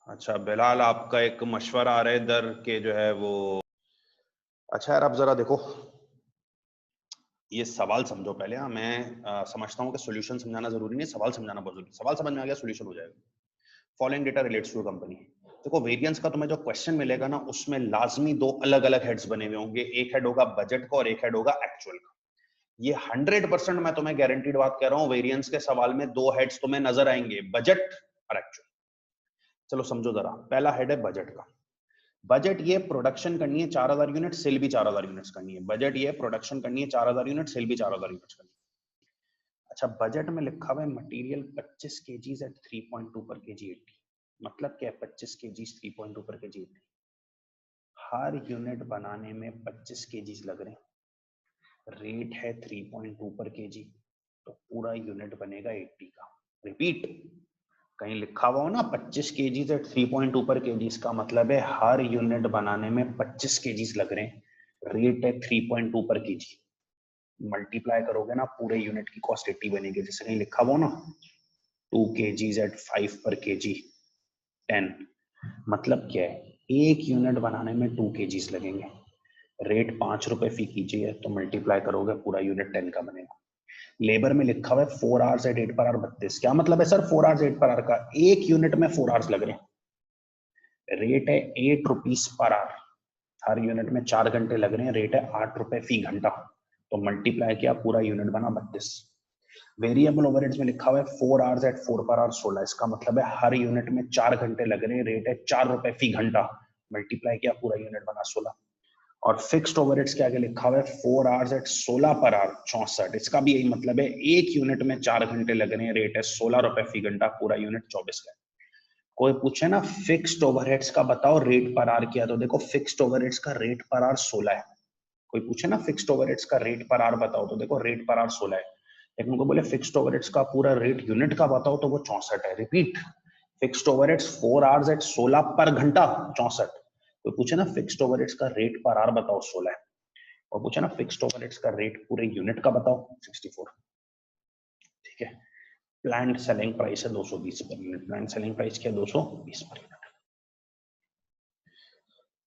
अच्छा बिलाल, आपका एक मशवरा आ रहा है इधर के जो है वो। अच्छा यार, आप जरा देखो, ये सवाल समझो पहले। हाँ, मैं समझता हूँ कि सॉल्यूशन समझाना जरूरी नहीं, सवाल समझाना बहुत जरूरी। सवाल समझ में आ गया, सॉल्यूशन हो जाएगा। Following data relates to company. देखो, वेरिएंस का तुम्हें जो क्वेश्चन मिलेगा ना, उसमें लाजमी दो अलग अलग हेड्स बने हुए होंगे। एक हेड होगा बजट का और एक हेड होगा एक्चुअल का। ये 100% मैं तुम्हें गारंटीड बात कह रहा हूँ, वेरिएंस के सवाल में दो हेड्स तुम्हें नजर आएंगे, बजट और एक्चुअल। चलो समझो जरा। पहला हेड है बजट का। बजट ये प्रोडक्शन करनी है 4000 यूनिट, सेल भी 4000 यूनिट्स करनी है। बजट ये प्रोडक्शन करनी है 4000 यूनिट, सेल भी 4000 यूनिट्स करनी है। अच्छा, बजट में लिखा हुआ है मटेरियल 25 kgs एट 3.2 पर kg 80। मतलब क्या है 25 kgs 3.2 पर kg 80? हर यूनिट बनाने में 25 kgs लग रहे हैं। रेट है 3.2 पर kg, तो पूरा यूनिट बनेगा 80 का। रिपीट, कहीं लिखा हुआ हो ना 25 kgs एट 3.2 पर kgs, का मतलब है हर यूनिट बनाने में 25 kgs लग रहे हैं। रेट है 3.2 पर kg। मल्टीप्लाई करोगे ना, पूरे यूनिट की कॉस्ट 80 बनेगी। जैसे कहीं लिखा हुआ ना 2 kgs एट 5 पर kg 10। मतलब क्या है, एक यूनिट बनाने में 2 kgs लगेंगे। रेट 5 रुपए फी कीजिए है, तो मल्टीप्लाई करोगे पूरा यूनिट 10 का बनेगा। लेबर में लिखा हुआ है 4 आवर्स एट 8 पर आवर 32। क्या मतलब है सर 4 आवर्स 8 पर आवर का? एक यूनिट में 4 आवर्स लग रहे हैं। रेट है 8 रुपीज पर आवर। हर यूनिट में 4 घंटे लग रहे हैं। रेट है 8 रुपए फी घंटा। तो मल्टीप्लाई किया, पूरा यूनिट बना 32। वेरिएबल ओवरहेड्स में लिखा हुआ है 4 आवर्स एट 4 पर आवर 16। इसका मतलब है हर यूनिट में 4 घंटे लग रहे हैं। रेट है 4 रुपए फी घंटा। मल्टीप्लाई किया, पूरा यूनिट बना 16। और फिक्स्ड ओवरहेड्स के आगे लिखा हुआ है 4 आवर्स एट 16 पर आवर 64। इसका भी यही मतलब है, एक यूनिट में 4 घंटे लग रहे हैं। रेट है 16 रुपए फी घंटा, पूरा यूनिट 24 का। कोई पूछे ना फिक्स्ड ओवरहेड्स का बताओ रेट पर आवर क्या, तो देखो फिक्स्ड ओवरहेड्स का रेट पर आवर 16 है। कोई पूछे ना फिक्स्ड ओवरहेड्स का रेट पर आवर बताओ, तो देखो रेट पर आवर 16 है। लेकिन उनको बोले फिक्स्ड ओवरहेड्स का पूरा रेट यूनिट का बताओ, तो वो 64 है। Repeat, fixed overheads 4 hours at 16 पर घंटा 64। कोई पूछे ना फिक्स्ड ओवरहेड्स का रेट पर आवर बताओ 16 है। और पूछे ना फिक्स्ड ओवरहेड्स का रेट पूरे यूनिट का बताओ 64। ठीक है। प्लांट सेलिंग प्राइस है 220 per unit. Plant selling price क्या 220 पर यूनिट।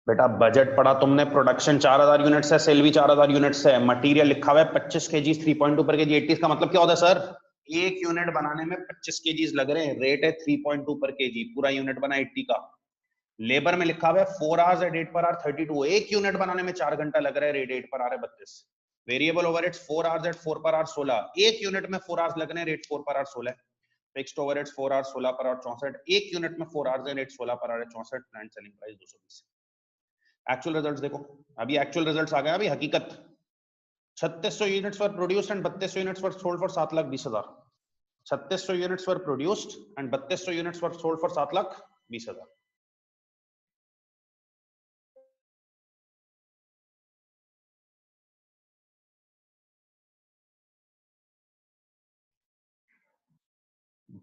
बेटा बजट पढ़ा तुमने, प्रोडक्शन 4000 यूनिट्स है, सेल भी 4000 यूनिट्स है। मटेरियल लिखा हुआ है 25 kgs 3.2 पर kg 80। का मतलब क्या होता है सर? एक यूनिट बनाने में 25 kgs लग रहे हैं। रेट है 3.2 पर kg, पूरा यूनिट बना 80 का। लेबर में लिखा हुआ है 4 आवर्स एट 8 पर आवर 32। एक यूनिट बनाने में 4 घंटा लग रहा है। रेट 8 पर आवर है 32। Variable overheads 4 hours eight 4 per hour 16। एक यूनिट में 4 आवर्स लग रहे हैं। Rate 4 per hour 16। Fixed overheads 4 hours 16 per hour 64। एक यूनिट में 4 आवर्स है। Rate 16 per hour 64। Plant selling price 220। Actual results देखो, अभी एक्चुअल रिजल्ट्स आ गए। अभी हकीकत 3600 units were produced and 3200 units were sold for 7,20,000। 3600 units were produced and 3200 units were sold for 7,20,000।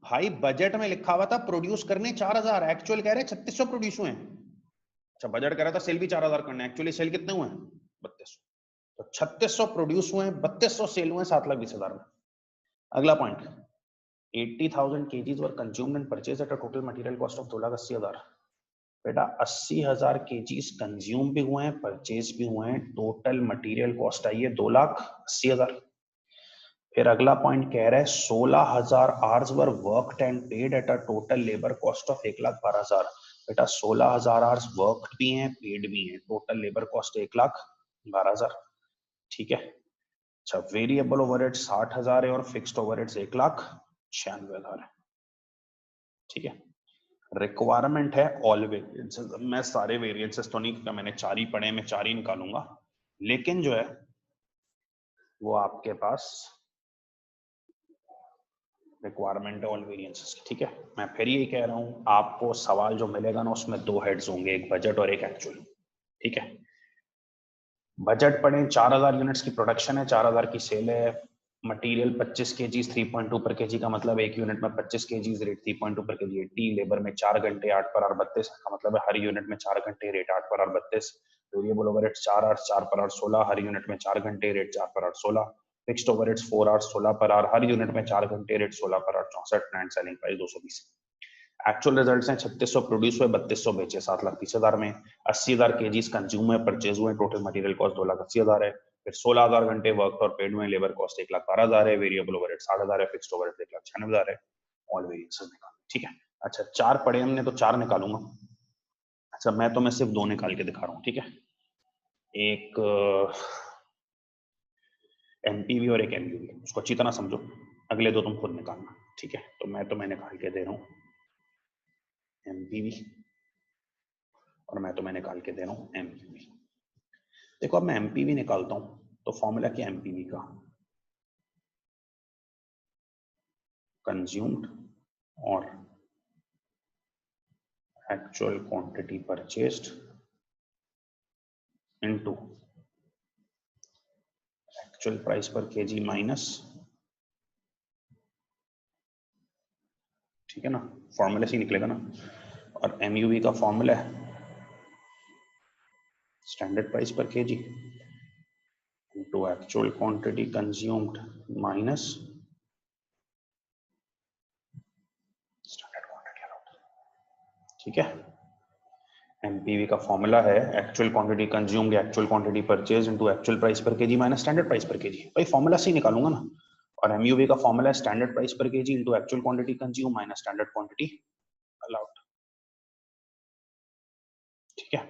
भाई budget में लिखा हुआ था प्रोड्यूस करने 4000, एक्चुअल कह रहे 3600 प्रोड्यूस हुए हैं। अच्छा, बजट कह रहा था सेल भी 4000 करने, एक्चुअली सेल कितने हुए हैं 3200। तो 3600 प्रोड्यूस हुए हैं, 3200 सेल हुए हैं 7,20,000 में। अगला point, 80,000 kgs were consumed and purchase at a total material cost of 2,80,000। बेटा 80,000 kgs कंज्यूम भी हुए हैं, परचेज भी हुए हैं, टोटल मटेरियल कॉस्ट आई है 2,80,000। फिर अगला पॉइंट कह रहा है 16,000 hours were worked and paid at a total labour cost of 1,12,000। बेटा 16,000 आवर्स वर्कड भी हैं, पेड भी हैं, टोटल लेबर कॉस्ट 1,12,000। ठीक है। अच्छा, वेरिएबल ओवरहेड 60,000 है और फिक्स्ड ओवरहेड्स 1,96,000 है। ठीक है। रिक्वायरमेंट है ऑल वेरिएंसेस। मैं सारे वेरिएंसेस तो नहीं, मैंने 4 ही पढ़े, मैं 4 ही निकालूंगा। लेकिन जो है वो आपके पास रिक्वायरमेंट है ऑल वेरिएंसेस की। ठीक है। मैं फिर यही कह रहा हूं, आपको सवाल जो मिलेगा ना उसमें 2 हेड्स होंगे, एक बजट और एक एक्चुअल। ठीक है। बजट पढ़े, 4000 यूनिट्स की प्रोडक्शन है, 4000 की सेल है। मटेरियल 25 kgs 3.2 पर kg का मतलब एक यूनिट में 25 kgs, रेट 3.2 पर kg 80। लेबर में 4 घंटे 8 पर आवर 32 का मतलब है हर यूनिट में 4 घंटे, rate 8 per hour 32। Variable overhead 4 hours 4 per hour 16, हर यूनिट में 4 घंटे, rate 4 per hour 16। Fixed overheads 4 hours 16 per hour, हर यूनिट में 4 घंटे, rate 16 per hour 64। Plant selling price 220। Actual results हैं 3600 प्रोड्यूस हुए, 3200 बेचे, 7,30,000 में। 80,000 केजीज कंज्यूम है, परचेज हुए, टोटल मटेरियल कॉस्ट 2,80,000 है। फिर 16,000 घंटे वर्क और पेड हुए, लेबर कॉस्ट 1,12,000 है, वेरिएबल ओवरहेड 60,000 है, फिक्स्ड ओवरहेड 1,96,000 है। ऑल वेरिएंसेस निकाल, ठीक है। अच्छा 4 पढ़े हमने तो 4 निकालूंगा। अच्छा मैं तो मैं सिर्फ 2 निकाल के दिखा रहा हूँ, ठीक है। एक एमपीवी और एक एमयूवी, उसको अच्छी तरह समझो, अगले 2 तुम खुद निकालना, ठीक है। तो मैं निकाल के दे रहा हूँ एमपीवी और मैं निकाल के दे रहा हूँ एमयूवी। देखो अब मैं एमपीवी निकालता हूँ तो फॉर्मूला क्या एमपीवी का, कंज्यूम्ड और actual quantity purchased into actual price पर केजी माइनस, ठीक है ना, फॉर्मूला से निकलेगा ना। और एमयूवी का फॉर्मूला है स्टैंडर्ड प्राइस पर KG into actual quantity consumed minus standard quantity allowed, ठीक है। एमपीवी का फॉर्मूला है actual quantity consumed actual quantity purchase into actual price पर केजी माइनस स्टैंडर्ड प्राइस पर केजी, भाई फॉर्मूला से ही निकालूंगा ना। और एमयूवी का फॉर्मूला है स्टैंडर्ड प्राइस पर KG into actual quantity consume minus standard quantity allowed, ठीक है।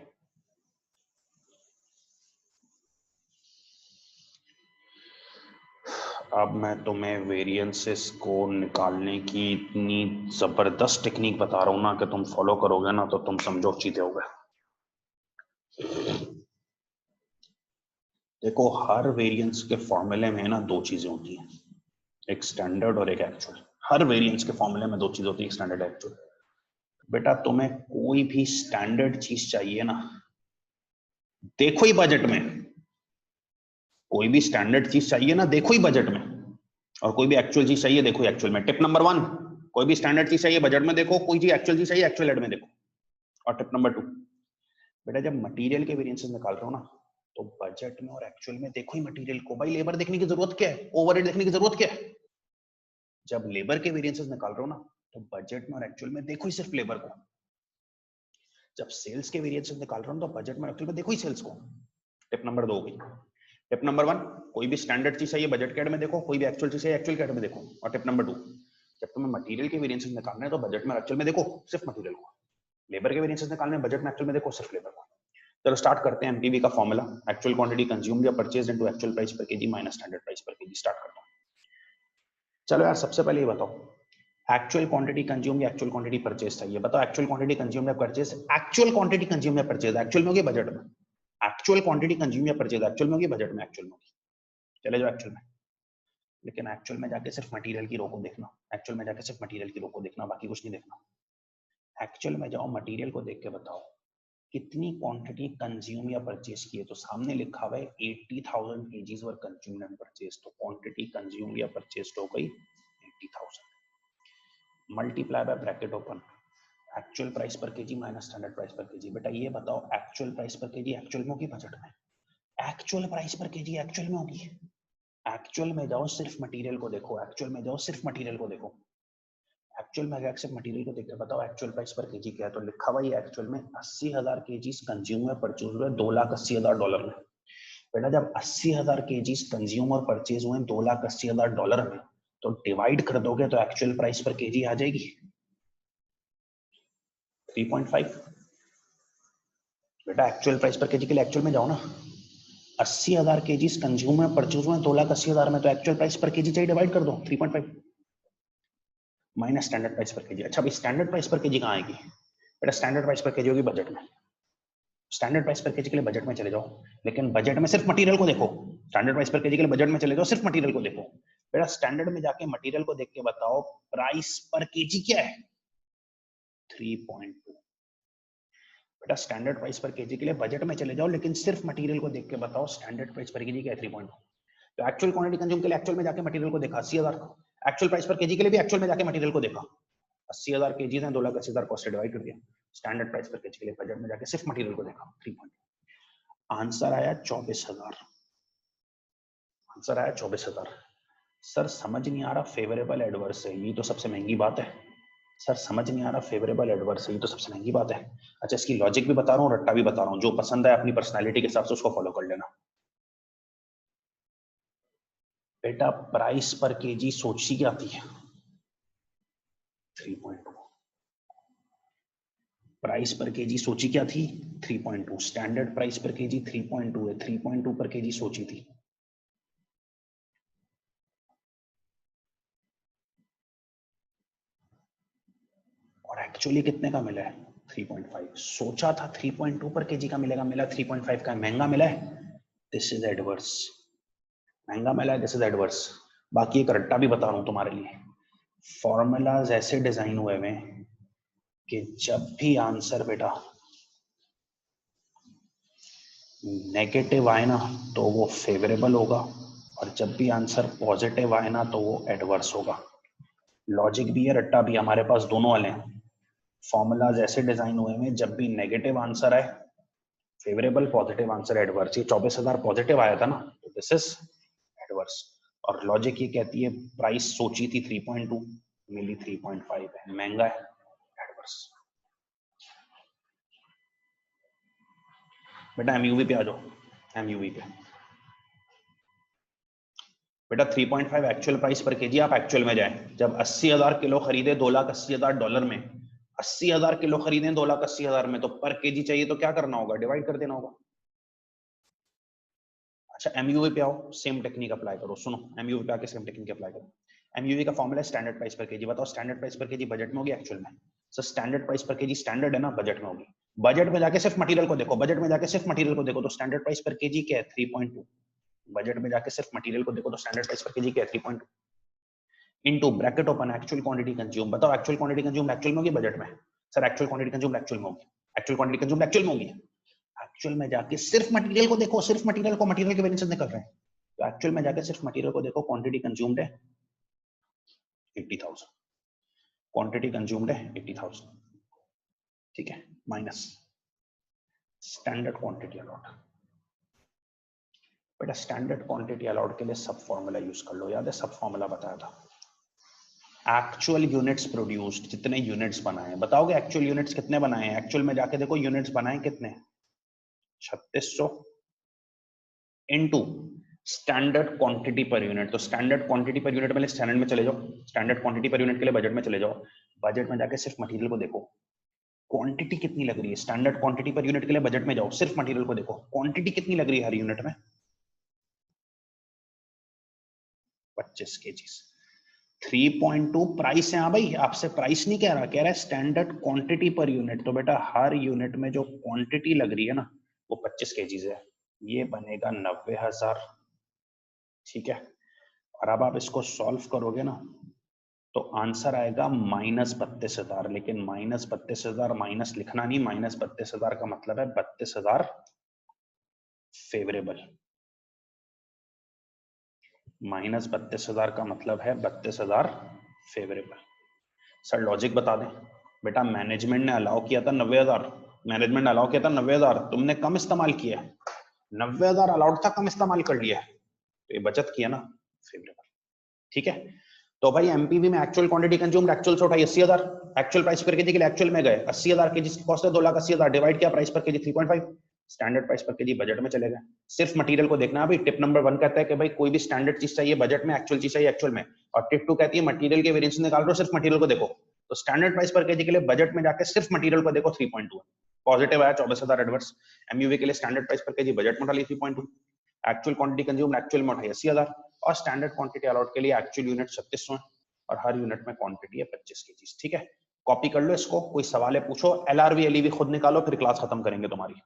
अब मैं तुम्हें वेरिएंसेस को निकालने की इतनी जबरदस्त टेक्निक बता रहा हूं ना कि तुम फॉलो करोगे ना तो तुम समझो चीते हो गए। देखो हर वेरिएंस के फॉर्मूले में ना 2 चीजें होती हैं, एक स्टैंडर्ड और एक एक्चुअल। हर वेरिएंस के फॉर्मूले में 2 चीजें होती है, स्टैंडर्ड एक्चुअल। बेटा तुम्हें कोई भी स्टैंडर्ड चीज चाहिए ना, देखो ही बजट में। कोई भी स्टैंडर्ड चीज चाहिए ना, देखो ही बजट में। और कोई भी एक्चुअल चीज चाहिए, देखो एक्चुअल में। टिप नंबर 1, कोई भी स्टैंडर्ड चीज चाहिए बजट में देखो, कोई चीज एक्चुअल चीज चाहिए एक्चुअल एड में देखो। और टिप नंबर 2, बेटा जब मटेरियल के वेरिएंसेस निकाल रहे हो ना तो बजट में और एक्चुअल में देखो ही मटेरियल को। भाई लेबर देखने की जरूरत क्या है, ओवरहेड देखने की जरूरत क्या है। जब लेबर के वेरिएंसेस निकाल रहे हो ना तो बजट में और एक्चुअल में देखो ही सिर्फ लेबर को। जब सेल्स के वेरिएंसेस निकाल रहे हो तो बजट में एक्चुअल में देखो ही सेल्स को। टिप नंबर 2 हो गई। टिप नंबर 1, कोई भी स्टैंडर्ड चीज चाहिए बजट के एड में देखो, कोई भी एक्चुअल चीज चाहिए एक्चुअल के एड में देखो। और टिप नंबर 2, जब तुम्हें मटेरियल के वेरिएंसेस निकालने हैं तो बजट में एक्चुअल में देखो सिर्फ मटेरियल को। लेबर के वेरिएंसेस निकालने हैं बजट में एक्चुअल में देखो सिर्फ लेबर को। चलो स्टार्ट करते हैं एमपीवी का फॉर्मूला, एक्चुअल क्वांटिटी कंज्यूम्ड या परचेज्ड इनटू एक्चुअल प्राइस पर केजी माइनस स्टैंडर्ड प्राइस पर केजी। स्टार्ट करता हूं। चलो यार सबसे पहले ये बताओ, एक्चुअल क्वांटिटी कंज्यूम या एक्चुअल क्वांटिटी परचेज था, ये बताओ एक्चुअल क्वांटिटी कंज्यूम या परचेज। एक्चुअल क्वांटिटी कंज्यूम या परचेज एक्चुअल में होगी बजट में, एक्चुअल क्वांटिटी कंज्यूम या परचेज एक्चुअल में होगी बजट में, एक्चुअल में होगी। चले जाओ एक्चुअल में। लेकिन एक्चुअल में जाके सिर्फ मटेरियल की रो को देखना, एक्चुअल में जाके सिर्फ मटेरियल की रो को देखना, बाकी कुछ नहीं देखना। एक्चुअल में जाओ, मटेरियल को देख के बताओ कितनी क्वांटिटी कंज्यूम या परचेज की है। तो सामने लिखा हुआ है 80,000 KGs were consumed and purchase, तो क्वांटिटी कंज्यूम या परचेज हो गई 80,000 multiply by bracket open actual price पर केजी माइनस स्टैंडर्ड प्राइस पर केजी। बेटा ये बताओ एक्चुअल प्राइस पर केजी एक्चुअल में होगी बजट में, एक्चुअल प्राइस पर केजी एक्चुअल में होगी। एक्चुअल में जाओ सिर्फ मटेरियल को देखो, एक्चुअल में जाओ सिर्फ मटेरियल को देखो। एक्चुअल में अगर सिर्फ मटेरियल को देख के बताओ एक्चुअल प्राइस पर केजी क्या है, तो लिखा हुआ है एक्चुअल में 80,000 केजीज कंज्यूम या परचेज हुए $2,80,000 में। बेटा जब 80,000 केजीज कंज्यूम और परचेज हुए $2,80,000 में, तो डिवाइड कर दोगे तो एक्चुअल प्राइस पर केजी आ जाएगी 3.5। बेटा एक्चुअल प्राइस पर केजी के लिए एक्चुअल में जाओ ना, 80,000 केजीज कंज्यूम में परचेज हुए 2,80,000 में, तो एक्चुअल प्राइस पर केजी चाहिए, डिवाइड कर दो 3.5 माइनस स्टैंडर्ड प्राइस पर केजी। अच्छा भाई स्टैंडर्ड प्राइस पर केजी कहाँ आएगी, बेटा स्टैंडर्ड प्राइस पर केजी होगी बजट में। स्टैंडर्ड प्राइस पर केजी के लिए बजट में चले जाओ, लेकिन बजट में सिर्फ मटेरियल को देखो। स्टैंडर्ड प्राइस पर केजी के लिए बजट में चले जाओ, सिर्फ मटेरियल को देखो। बेटा स्टैंडर्ड में जाके मटेरियल को देख के बताओ प्राइस पर केजी क्या है, 3.2। बेटा स्टैंडर्ड प्राइस पर केजी के लिए बजट में चले जाओ, लेकिन सिर्फ मटेरियल को देख के बताओ स्टैंडर्ड प्राइस पर केजी क्या है, 3.2। तो एक्चुअल क्वांटिटी कंज्यूम के लिए एक्चुअल में जाके मटेरियल को देखा 80,000, एक्चुअल प्राइस पर केजी के लिए भी एक्चुअल में जाके मटेरियल को देखा 80,000 केजी है, 2,80,000 कॉस्ट डिवाइड कर दिया। स्टैंडर्ड प्राइस पर केजी के लिए बजट में जाके सिर्फ मटेरियल को देखा 3.2। आंसर आया 24,000, आंसर आया 24,000। सर समझ नहीं आ रहा फेवरेबल एडवर्स है, ये तो सबसे महंगी बात है। सर समझ नहीं आ रहा, फेवरेबल एडवर्स, ये तो सबसे महंगी बात है। अच्छा इसकी लॉजिक भी बता रहा हूँ, रट्टा भी बता रहा हूँ, जो पसंद है अपनी पर्सनैलिटी के हिसाब से उसको फॉलो कर लेना। बेटा प्राइस पर केजी सोची क्या थी? 3.2। प्राइस पर केजी सोची क्या थी? 3.2। स्टैंडर्ड प्राइस पर केजी 3.2 है, 3.2 पर केजी सोची थी। और एक्चुअली कितने का मिला है? 3.5। सोचा था 3.2 पर केजी का मिलेगा, मिला 3.5 का, महंगा मिला है। दिस इज एडवर्स, महंगा मिला है, दिस इज एडवर्स। बाकी एक रट्टा भी बता रहा हूं तुम्हारे लिए। फॉर्मूलाज ऐसे डिजाइन हुए हैं कि जब भी आंसर बेटा नेगेटिव आए ना तो वो फेवरेबल होगा, और जब भी आंसर पॉजिटिव आए ना तो वो एडवर्स होगा। लॉजिक भी है, रट्टा भी, हमारे पास दोनों वाले हैं। फॉर्मूलाज ऐसे डिजाइन हुए हैं जब भी नेगेटिव आंसर आए फेवरेबल, पॉजिटिव आंसर एडवर्स। ये 24,000 पॉजिटिव आया था ना, तो दिस इज एडवर्स। और लॉजिक ये कहती है प्राइस सोची थी 3.2, मिली 3.5 है, महंगा है, एडवर्स। बेटा एमयूवी पे आ जाओ, एमयूवी पे। बेटा 3.5 एक्चुअल प्राइस पर केजी, आप एक्चुअल में जाएं, जब 80,000 किलो खरीदे $2,80,000 में, 80,000 किलो खरीदे $2,80,000 में, तो पर केजी चाहिए तो क्या करना होगा? डिवाइड कर देना होगा। अच्छा एमयूवी पे आओ, सेम टेक्निक अप्लाई करो, सुनो एमयूवी पे आके सेम टेक्निक अप्लाई करो। एमयूवी का फॉर्मूला है स्टैंडर्ड प्राइस पर केजी। बताओ स्टैंडर्ड प्राइस पर केजी बजट में होगी एक्चुअल में? सर स्टैंडर्ड प्राइस पर केजी स्टैंडर्ड है ना, बजट में होगी। बजट में जाके सिर्फ मटेरियल को देखो, बजट में जाके सिर्फ मटेरियल को देखो, तो स्टैंडर्ड प्राइस पर केजी क्या है? 3.2। बजट में जाके सिर्फ मटेरियल को देखो तो स्टैंडर्ड प्राइस पर केजी क्या है? 3.2 into bracket open actual quantity consume. बताओ एक्चुअल क्वांटिटी कंज्यूम एक्चुअल में होगी बजट में? Sir actual quantity consume actual में होगी, एक्चुअल क्वांटिटी कंज्यूम एक्चुअल में होगी। एक्चुअल में जाके सिर्फ मटेरियल को देखो, सिर्फ मटेरियल को, मटेरियल के वेरिएंसेस निकल रहे हैं, तो एक्चुअल में जाके सिर्फ मटेरियल को देखो, क्वांटिटी कंज्यूम्ड है 80,000, क्वांटिटी कंज्यूम्ड है 80,000, ठीक है, माइनस स्टैंडर्ड क्वांटिटी अलाउड। बेटा स्टैंडर्ड क्वांटिटी अलाउड के लिए सब फॉर्मूला यूज कर लो, याद है सब फॉर्मूला बताया था। एक्चुअल यूनिट्स प्रोड्यूस्ड, जितने यूनिट्स बनाए, बताओगे एक्चुअल यूनिट्स कितने बनाए हैं? एक्चुअल में जाके देखो यूनिट्स बनाए कितने, 3600 into standard quantity per unit. तो स्टैंडर्ड क्वांटिटी पर यूनिट में स्टैंडर्ड में चले जाओ, स्टैंडर्ड क्वांटिटी पर यूनिट के लिए बजट में चले जाओ, बजट में जाके सिर्फ मटेरियल को देखो, क्वांटिटी कितनी लग रही है। स्टैंडर्ड क्वांटिटी पर यूनिट के लिए बजट में जाओ, सिर्फ मटेरियल को देखो, क्वांटिटी कितनी लग रही है हर यूनिट में? 25 केजी। 3.2 प्राइस है, हाँ भाई आपसे प्राइस नहीं कह रहा, कह रहा है स्टैंडर्ड क्वांटिटी पर यूनिट। तो बेटा हर यूनिट में जो क्वांटिटी लग रही है ना वो 25 केजीज है, ये बनेगा 90,000, ठीक है। और अब आप इसको सॉल्व करोगे ना तो आंसर आएगा -32,000, लेकिन -32,000 माइनस लिखना नहीं, -32,000 का मतलब है 32,000 फेवरेबल, -32,000 का मतलब है 32,000 फेवरेबल। सर लॉजिक बता दें। बेटा मैनेजमेंट ने अलाउ किया था 90,000, मैनेजमेंट ने अलाउ किया था 90,000, तुमने कम इस्तेमाल किया है, 90,000 अलाउड था, कम इस्तेमाल कर लिया है, तो ये बचत किया ना, फेवरेबल, ठीक है। तो भाई एमपीवी में एक्चुअल क्वांटिटी कंज्यूम्ड, एक्चुअल से उठाई 80,000, एक्चुअल प्राइस पर केजी के लिए एक्चुअल में गए, 80,000 केजी की कॉस्ट है 2,80,000, डिवाइड किया प्राइस पर केजी 3.5, स्टैंडर्ड प्राइस पर केजी बजट में चले गए। सिर्फ मटेरियल को देखना है भाई, टिप नंबर 1 कहता है कि भाई कोई भी स्टैंडर्ड चीज चाहिए बजट में, एक्चुअल चीज चाहिए एक्चुअल में, और टिप 2 कहती है मटेरियल के वेरिएंस निकाल रहे हो, सिर्फ मटेरियल को देखो। तो स्टैंडर्ड प्राइस पर केजी के लिए बजट में जाके सिर्फ मटेरियल को देखो 3.2 पॉजिटिव आया, 24,000 एडवर्स। एमयूवी के लिए स्टैंडर्ड प्राइस पर केजी बजट में उठा ली 3.2, एक्चुअल क्वांटिटी कंज्यूम्ड एक्चुअल में उठाई 80,000, और स्टैंडर्ड क्वांटिटी अलॉट के लिए एक्चुअल यूनिट 3600 है, और हर यूनिट में क्वांटिटी है 25 केजी, ठीक है। कॉपी कर लो इसको, कोई सवाल है पूछो, एलआरवी एलईवी खुद निकालो, फिर क्लास खत्म करेंगे तुम्हारी।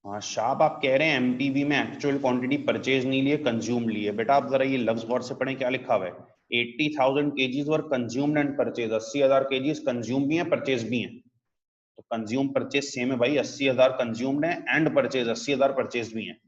हाँ शाप, आप कह रहे हैं एमपीवी में एक्चुअल क्वांटिटी परचेज नहीं लिए, कंज्यूम लिए। बेटा आप जरा ये लफ्ज गौर से पढ़ें, क्या लिखा हुआ है? 80,000 KGs were consumed and purchase. 80,000 KGs consume भी है, परचेज भी है। तो कंज्यूम परचेज सेम है भाई, 80,000 कंज्यूम्ड है एंड परचेज 80,000 परचेज भी है।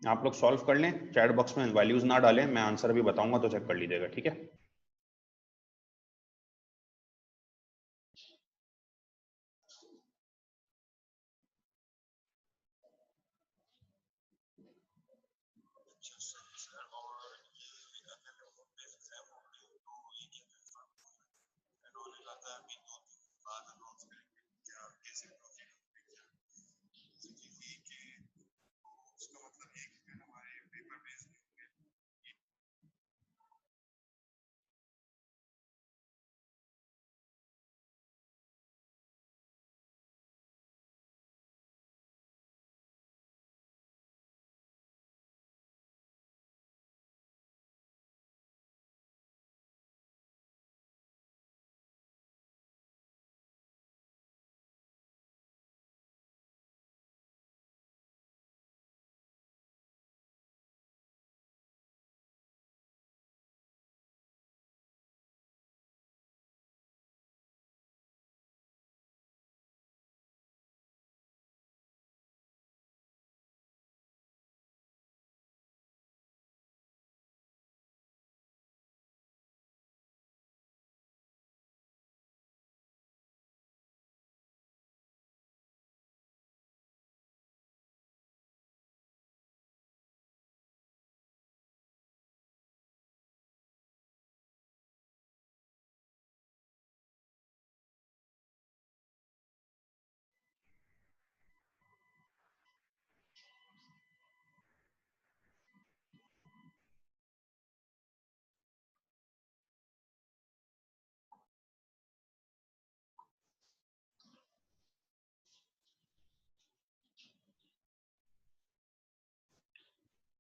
आप लोग सॉल्व कर लें, चैट बॉक्स में वैल्यूज ना डालें, मैं आंसर भी बताऊंगा तो चेक कर लीजिएगा, ठीक है?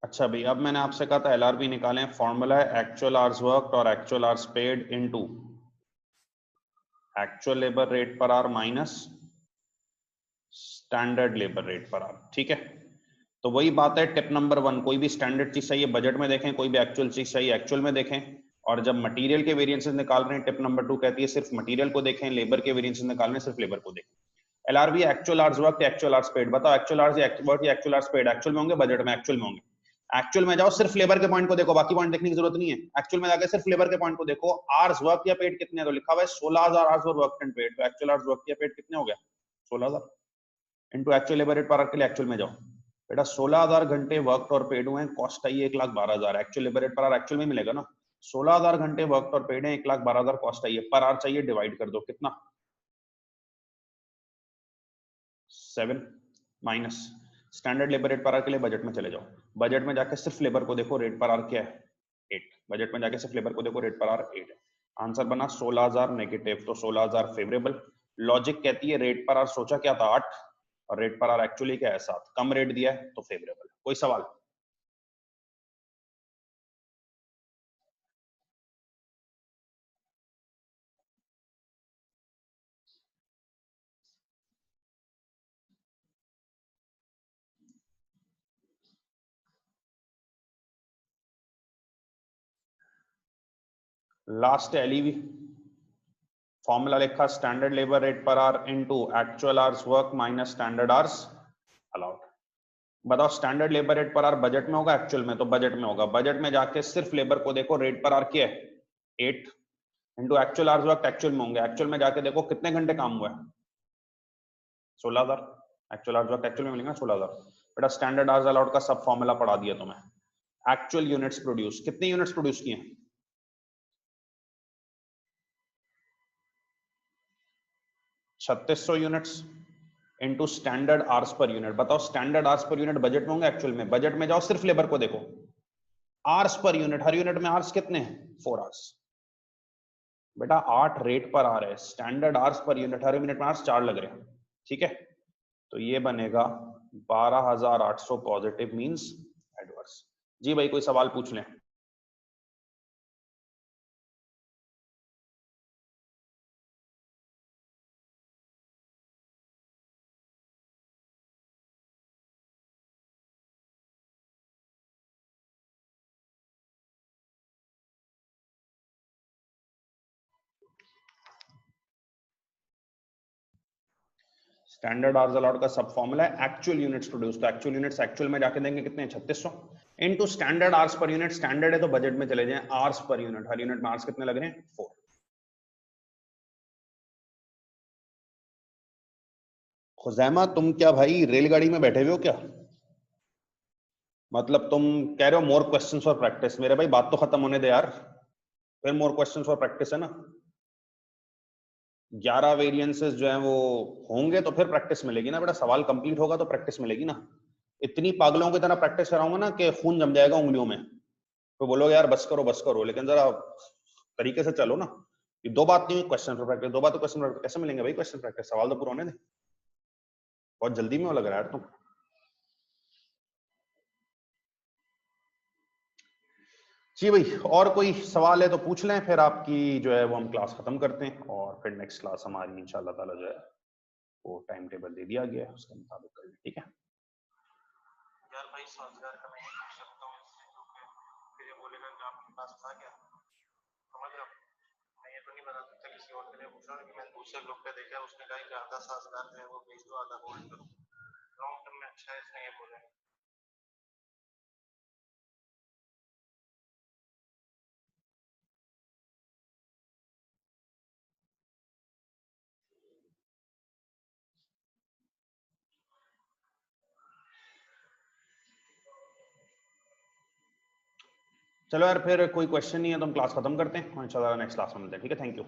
अच्छा भाई, अब मैंने आपसे कहा था एलआरपी निकालें। फॉर्मूला है एक्चुअल आवर्स वर्क और actual hours paid into actual labour rate per hour minus standard labour rate per hour, ठीक है? तो वही बात है, टिप नंबर 1, कोई भी स्टैंडर्ड चीज चाहिए बजट में देखें, कोई भी एक्चुअल चीज चाहिए एक्चुअल में देखें। और जब मटेरियल के वेरिएंसेस निकाल रहे हैं, टिप नंबर 2 कहती है सिर्फ मटेरियल को देखें, लेबर के वेरिएंसेस निकाल रहे हैं सिर्फ लेबर को देखें। LRV actual hours work, actual hours paid. बताओ एक्चुअल आवर्स वर्क या एक्चुअल आवर्स पेड एक्चुअल में होंगे, बजट में एक्चुअल में होंगे। एक्चुअल में जाओ, सिर्फ लेबर के पॉइंट को देखो, बाकी पॉइंट देखने की जरूरत नहीं है। एक्चुअल में जाकर सिर्फ लेबर के पॉइंट को देखो, आवर्स वर्क या पेड कितने, तो लिखा हुआ है 16,000 आवर्स वर्क एंड पेड। तो एक्चुअल आवर्स वर्क या पेड कितने हो गया? 16,000 into actual labour rate per hour के लिए एक्चुअल में जाओ। बेटा 16,000 घंटे वर्क और पेड हुए हैं, कॉस्ट आई है 1,12,000। Actual labour rate per hour actual में मिलेगा ना। 16,000 घंटे वर्क और पेड है, 1,12,000 कॉस्ट आई है, पर आवर चाहिए, डिवाइड कर दो, कितना? 7 minus standard labour rate per hour के लिए बजट में चले जाओ। बजट में जाके सिर्फ लेबर को देखो, रेट पर आवर क्या है? 8। बजट में जाके सिर्फ लेबर को देखो, रेट पर आवर 8 है। आंसर बना 16,000 नेगेटिव, तो 16,000 फेवरेबल। लॉजिक कहती है रेट पर आवर सोचा क्या था 8, और रेट पर आवर एक्चुअली क्या है 7, कम रेट दिया है तो फेवरेबल। कोई सवाल? लास्ट एलईवी फॉर्मूला लिखा स्टैंडर्ड लेबर रेट पर hour into actual hours work minus standard hours allowed. बताओ स्टैंडर्ड लेबर रेट पर आवर बजट में होगा एक्चुअल में? तो बजट में होगा। बजट में जाके सिर्फ लेबर को देखो, रेट पर आवर क्या है 8 into actual hours work actual में होंगे। एक्चुअल में जाके देखो कितने घंटे काम हुआ है 16,000। एक्चुअल आवर्स वर्क एक्चुअल में मिलेगा 16,000। बेटा स्टैंडर्ड आवर्स अलाउड का सब फॉर्मूला पढ़ा दिया तुम्हें। एक्चुअल यूनिट्स प्रोड्यूस, कितनी यूनिट्स प्रोड्यूस किए? 3600 units into standard hours per unit. बताओ standard hours per unit budget में होंगे एक्चुअल में? बजट में जाओ सिर्फ लेबर को देखो, आवर्स पर यूनिट, हर यूनिट में आवर्स कितने हैं 4 आवर्स। बेटा 8 रेट पर आ रहे हैं, स्टैंडर्ड आवर्स पर यूनिट, हर यूनिट में आवर्स 4 लग रहे हैं। ठीक है, तो ये बनेगा 12,800 पॉजिटिव मींस एडवर्स। जी भाई कोई सवाल पूछ लें। स्टैंडर्ड आवर्स अलाउड का सब फॉर्मूला है एक्चुअल यूनिट्स प्रोड्यूस। तो एक्चुअल यूनिट्स एक्चुअल में जाके देंगे कितने हैं 3600 into standard hours per unit. Standard है तो बजट में चले जाएं, आवर्स पर यूनिट, हर यूनिट में आवर्स कितने लग रहे हैं 4। खुजैमा तुम क्या भाई रेलगाड़ी में बैठे हुए हो क्या? मतलब तुम कह रहे हो मोर क्वेश्चंस फॉर प्रैक्टिस। मेरे भाई बात तो खत्म होने दे यार, फिर मोर क्वेश्चंस फॉर प्रैक्टिस है ना। 11 वेरिएंसेस जो है वो होंगे तो फिर प्रैक्टिस मिलेगी ना बेटा। सवाल कंप्लीट होगा तो प्रैक्टिस मिलेगी ना। इतनी पागलों की तरह प्रैक्टिस कराऊंगा ना कि खून जम जाएगा उंगलियों में, तो बोलोगे यार बस करो बस करो। लेकिन जरा तरीके से चलो ना। ये दो बात नहीं हुई क्वेश्चन फॉर प्रैक्टिस, दो बात तो क्वेश्चन प्रैक्टिस कैसे मिलेंगे भाई? क्वेश्चन प्रैक्टिस सवाल तो पूरा होने दे। बहुत जल्दी में वो लग रहा है यार तुम। जी भाई और कोई सवाल है तो पूछ लें, फिर आपकी जो है वो हम क्लास खत्म करते हैं और फिर नेक्स्ट क्लास हमारी इंशाल्लाह ताला जो है वो टाइम टेबल दे दिया गया है, उसके मुताबिक कर लें। ठीक है यार भाई साजगार का मैं पूछ सकता हूँ इससे, क्योंकि फिर ये बोलेगा कि आपके पास था क्या, समझ रहे हो? मैं ये तो नहीं बता सकता किसी और के लिए पूछ रहा हूँ, कि मैं दूसरे ग्रुप पे देखा उसने कहा कि आधा साजगार जो है वो भेज दो, आधा होल्ड करो। लॉन्ग टर्म में अच्छा है, इसने ये बोला है। चलो यार फिर कोई क्वेश्चन नहीं है तो हम क्लास खत्म करते हैं और इंशाल्लाह नेक्स्ट क्लास में मिलते हैं। ठीक है, थैंक यू।